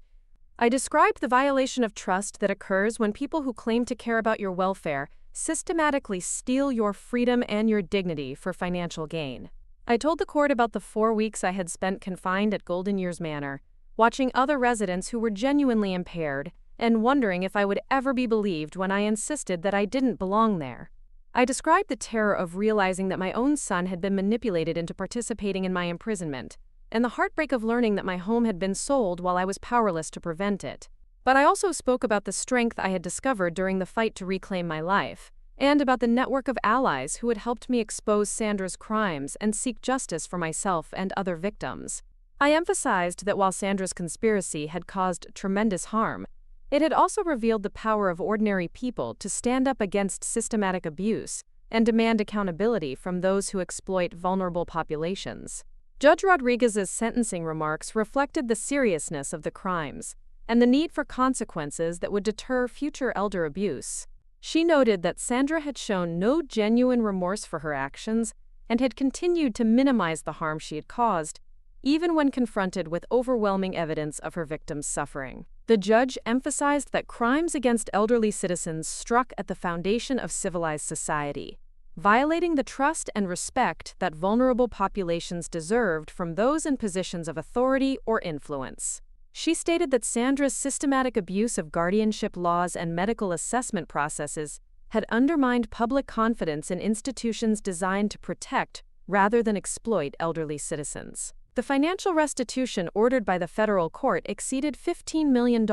Speaker 1: I described the violation of trust that occurs when people who claim to care about your welfare systematically steal your freedom and your dignity for financial gain. I told the court about the 4 weeks I had spent confined at Golden Years Manor, watching other residents who were genuinely impaired, and wondering if I would ever be believed when I insisted that I didn't belong there. I described the terror of realizing that my own son had been manipulated into participating in my imprisonment, and the heartbreak of learning that my home had been sold while I was powerless to prevent it. But I also spoke about the strength I had discovered during the fight to reclaim my life, and about the network of allies who had helped me expose Sandra's crimes and seek justice for myself and other victims. I emphasized that while Sandra's conspiracy had caused tremendous harm, it had also revealed the power of ordinary people to stand up against systematic abuse and demand accountability from those who exploit vulnerable populations. Judge Rodriguez's sentencing remarks reflected the seriousness of the crimes and the need for consequences that would deter future elder abuse. She noted that Sandra had shown no genuine remorse for her actions and had continued to minimize the harm she had caused, even when confronted with overwhelming evidence of her victims' suffering. The judge emphasized that crimes against elderly citizens struck at the foundation of civilized society, violating the trust and respect that vulnerable populations deserved from those in positions of authority or influence. She stated that Sandra's systematic abuse of guardianship laws and medical assessment processes had undermined public confidence in institutions designed to protect rather than exploit elderly citizens. The financial restitution ordered by the federal court exceeded $15 million,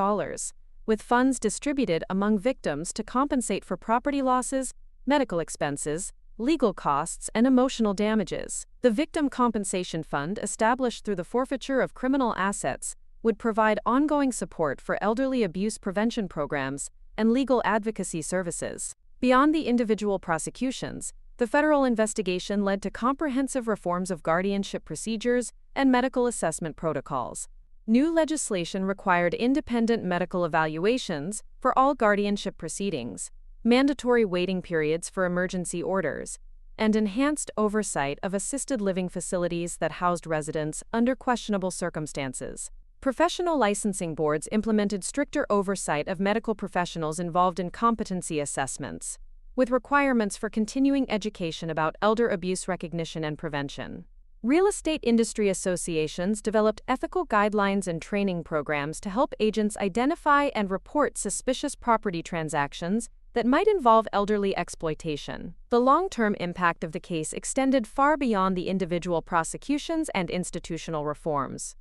Speaker 1: with funds distributed among victims to compensate for property losses, medical expenses, legal costs, and emotional damages. The Victim Compensation Fund, established through the forfeiture of criminal assets, would provide ongoing support for elderly abuse prevention programs and legal advocacy services. Beyond the individual prosecutions, the federal investigation led to comprehensive reforms of guardianship procedures and medical assessment protocols. New legislation required independent medical evaluations for all guardianship proceedings, mandatory waiting periods for emergency orders, and enhanced oversight of assisted living facilities that housed residents under questionable circumstances. Professional licensing boards implemented stricter oversight of medical professionals involved in competency assessments, with requirements for continuing education about elder abuse recognition and prevention. Real estate industry associations developed ethical guidelines and training programs to help agents identify and report suspicious property transactions that might involve elderly exploitation. The long-term impact of the case extended far beyond the individual prosecutions and institutional reforms.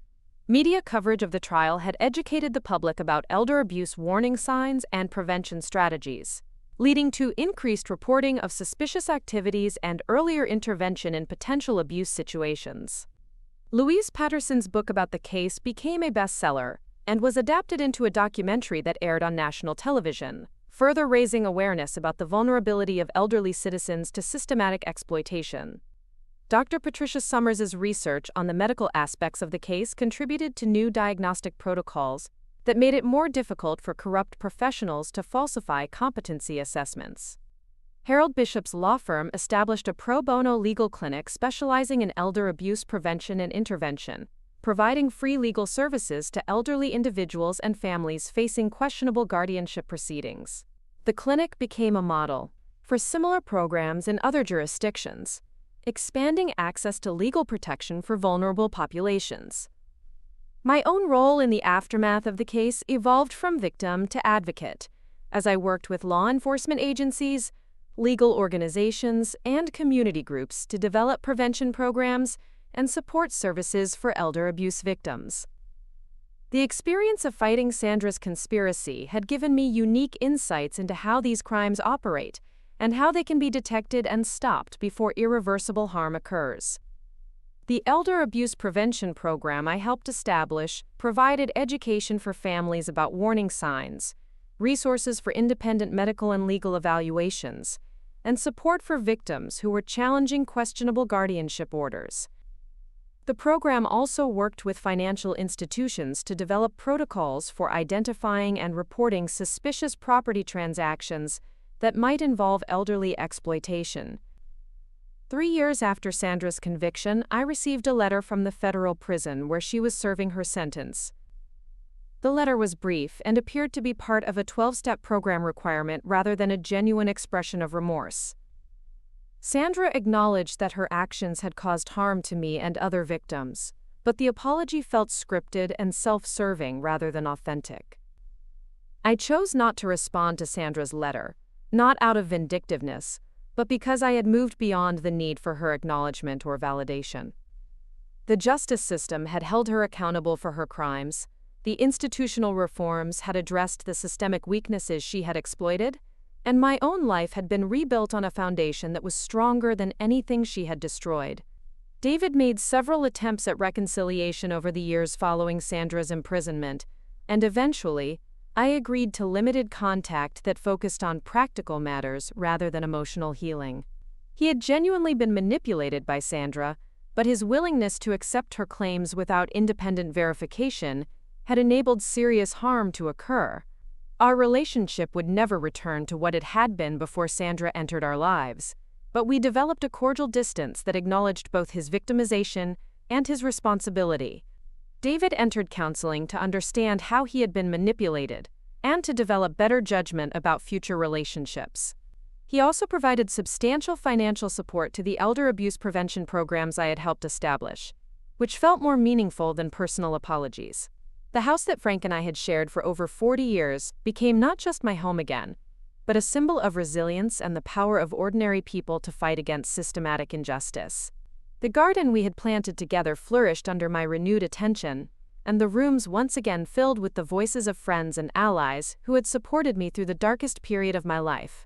Speaker 1: Media coverage of the trial had educated the public about elder abuse warning signs and prevention strategies, leading to increased reporting of suspicious activities and earlier intervention in potential abuse situations. Louise Patterson's book about the case became a bestseller and was adapted into a documentary that aired on national television, further raising awareness about the vulnerability of elderly citizens to systematic exploitation. Dr. Patricia Summers's research on the medical aspects of the case contributed to new diagnostic protocols that made it more difficult for corrupt professionals to falsify competency assessments. Harold Bishop's law firm established a pro bono legal clinic specializing in elder abuse prevention and intervention, providing free legal services to elderly individuals and families facing questionable guardianship proceedings. The clinic became a model for similar programs in other jurisdictions, expanding access to legal protection for vulnerable populations. My own role in the aftermath of the case evolved from victim to advocate, as I worked with law enforcement agencies, legal organizations, and community groups to develop prevention programs and support services for elder abuse victims. The experience of fighting Sandra's conspiracy had given me unique insights into how these crimes operate and how they can be detected and stopped before irreversible harm occurs. The Elder Abuse Prevention Program I helped establish provided education for families about warning signs, resources for independent medical and legal evaluations, and support for victims who were challenging questionable guardianship orders. The program also worked with financial institutions to develop protocols for identifying and reporting suspicious property transactions that might involve elderly exploitation. 3 years after Sandra's conviction, I received a letter from the federal prison where she was serving her sentence. The letter was brief and appeared to be part of a 12-step program requirement rather than a genuine expression of remorse. Sandra acknowledged that her actions had caused harm to me and other victims, but the apology felt scripted and self-serving rather than authentic. I chose not to respond to Sandra's letter, not out of vindictiveness, but because I had moved beyond the need for her acknowledgement or validation. The justice system had held her accountable for her crimes, the institutional reforms had addressed the systemic weaknesses she had exploited, and my own life had been rebuilt on a foundation that was stronger than anything she had destroyed. David made several attempts at reconciliation over the years following Sandra's imprisonment, and eventually, I agreed to limited contact that focused on practical matters rather than emotional healing. He had genuinely been manipulated by Sandra, but his willingness to accept her claims without independent verification had enabled serious harm to occur. Our relationship would never return to what it had been before Sandra entered our lives, but we developed a cordial distance that acknowledged both his victimization and his responsibility. David entered counseling to understand how he had been manipulated and to develop better judgment about future relationships. He also provided substantial financial support to the elder abuse prevention programs I had helped establish, which felt more meaningful than personal apologies. The house that Frank and I had shared for over 40 years became not just my home again, but a symbol of resilience and the power of ordinary people to fight against systematic injustice. The garden we had planted together flourished under my renewed attention, and the rooms once again filled with the voices of friends and allies who had supported me through the darkest period of my life.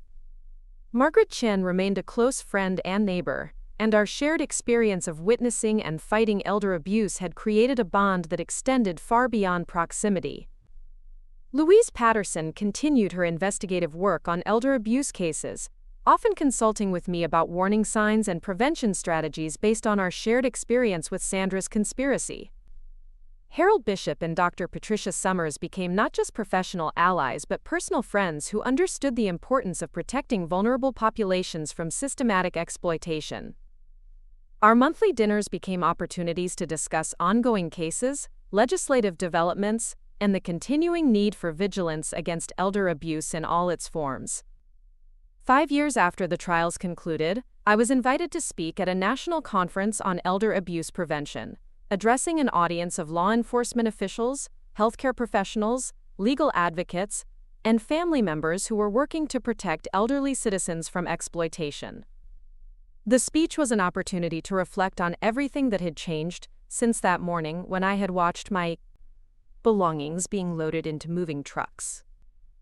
Speaker 1: Margaret Chen remained a close friend and neighbor, and our shared experience of witnessing and fighting elder abuse had created a bond that extended far beyond proximity. Louise Patterson continued her investigative work on elder abuse cases, often consulting with me about warning signs and prevention strategies based on our shared experience with Sandra's conspiracy. Harold Bishop and Dr. Patricia Summers became not just professional allies but personal friends who understood the importance of protecting vulnerable populations from systematic exploitation. Our monthly dinners became opportunities to discuss ongoing cases, legislative developments, and the continuing need for vigilance against elder abuse in all its forms. 5 years after the trials concluded, I was invited to speak at a national conference on elder abuse prevention, addressing an audience of law enforcement officials, healthcare professionals, legal advocates, and family members who were working to protect elderly citizens from exploitation. The speech was an opportunity to reflect on everything that had changed since that morning when I had watched my belongings being loaded into moving trucks.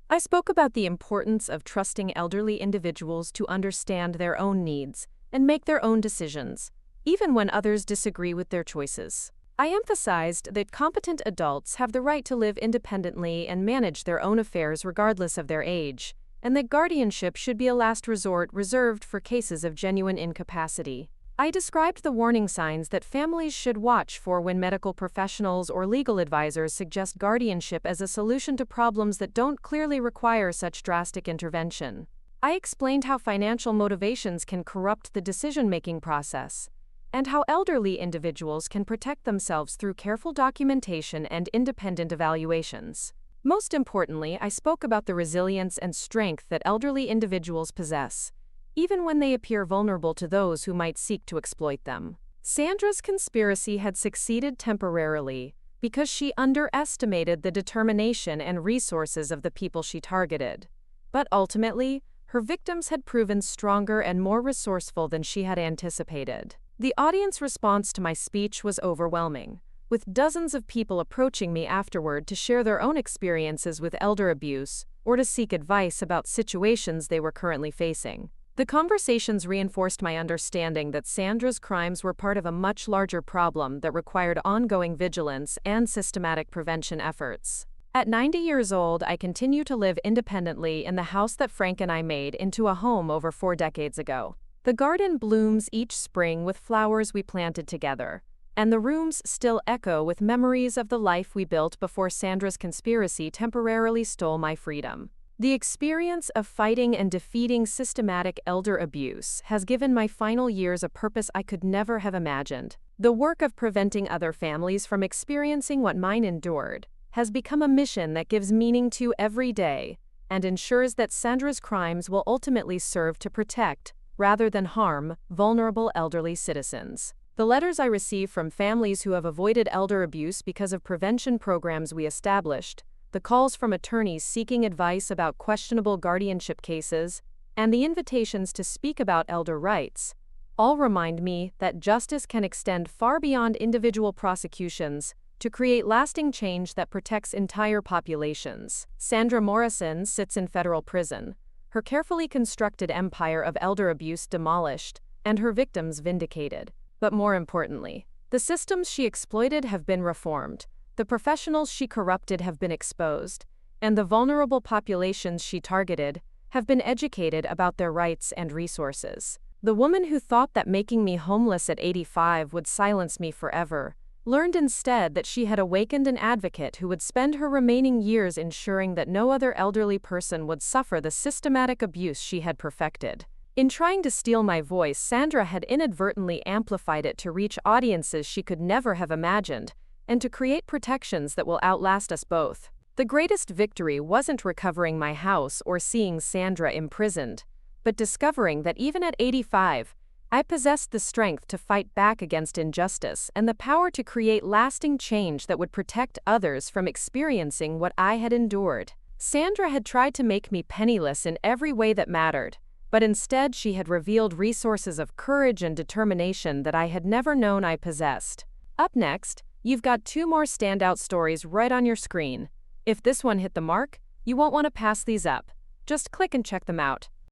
Speaker 1: I spoke about the importance of trusting elderly individuals to understand their own needs and make their own decisions, even when others disagree with their choices. I emphasized that competent adults have the right to live independently and manage their own affairs regardless of their age, and that guardianship should be a last resort reserved for cases of genuine incapacity. I described the warning signs that families should watch for when medical professionals or legal advisors suggest guardianship as a solution to problems that don't clearly require such drastic intervention. I explained how financial motivations can corrupt the decision-making process, and how elderly individuals can protect themselves through careful documentation and independent evaluations. Most importantly, I spoke about the resilience and strength that elderly individuals possess, even when they appear vulnerable to those who might seek to exploit them. Sandra's conspiracy had succeeded temporarily because she underestimated the determination and resources of the people she targeted. But ultimately, her victims had proven stronger and more resourceful than she had anticipated. The audience response to my speech was overwhelming, with dozens of people approaching me afterward to share their own experiences with elder abuse or to seek advice about situations they were currently facing. The conversations reinforced my understanding that Sandra's crimes were part of a much larger problem that required ongoing vigilance and systematic prevention efforts. At 90 years old, I continue to live independently in the house that Frank and I made into a home over 4 decades ago. The garden blooms each spring with flowers we planted together, and the rooms still echo with memories of the life we built before Sandra's conspiracy temporarily stole my freedom. The experience of fighting and defeating systematic elder abuse has given my final years a purpose I could never have imagined. The work of preventing other families from experiencing what mine endured has become a mission that gives meaning to every day and ensures that Sandra's crimes will ultimately serve to protect, rather than harm, vulnerable elderly citizens. The letters I receive from families who have avoided elder abuse because of prevention programs we established the calls from attorneys seeking advice about questionable guardianship cases, and the invitations to speak about elder rights, all remind me that justice can extend far beyond individual prosecutions to create lasting change that protects entire populations. Sandra Morrison sits in federal prison, her carefully constructed empire of elder abuse demolished, and her victims vindicated. But more importantly, the systems she exploited have been reformed, the professionals she corrupted have been exposed, and the vulnerable populations she targeted have been educated about their rights and resources. The woman who thought that making me homeless at 85 would silence me forever learned instead that she had awakened an advocate who would spend her remaining years ensuring that no other elderly person would suffer the systematic abuse she had perfected. In trying to steal my voice, Sandra had inadvertently amplified it to reach audiences she could never have imagined, and to create protections that will outlast us both. The greatest victory wasn't recovering my house or seeing Sandra imprisoned, but discovering that even at 85, I possessed the strength to fight back against injustice and the power to create lasting change that would protect others from experiencing what I had endured. Sandra had tried to make me penniless in every way that mattered, but instead she had revealed resources of courage and determination that I had never known I possessed. Up next, you've got 2 more standout stories right on your screen. If this one hit the mark, you won't want to pass these up. Just click and check them out.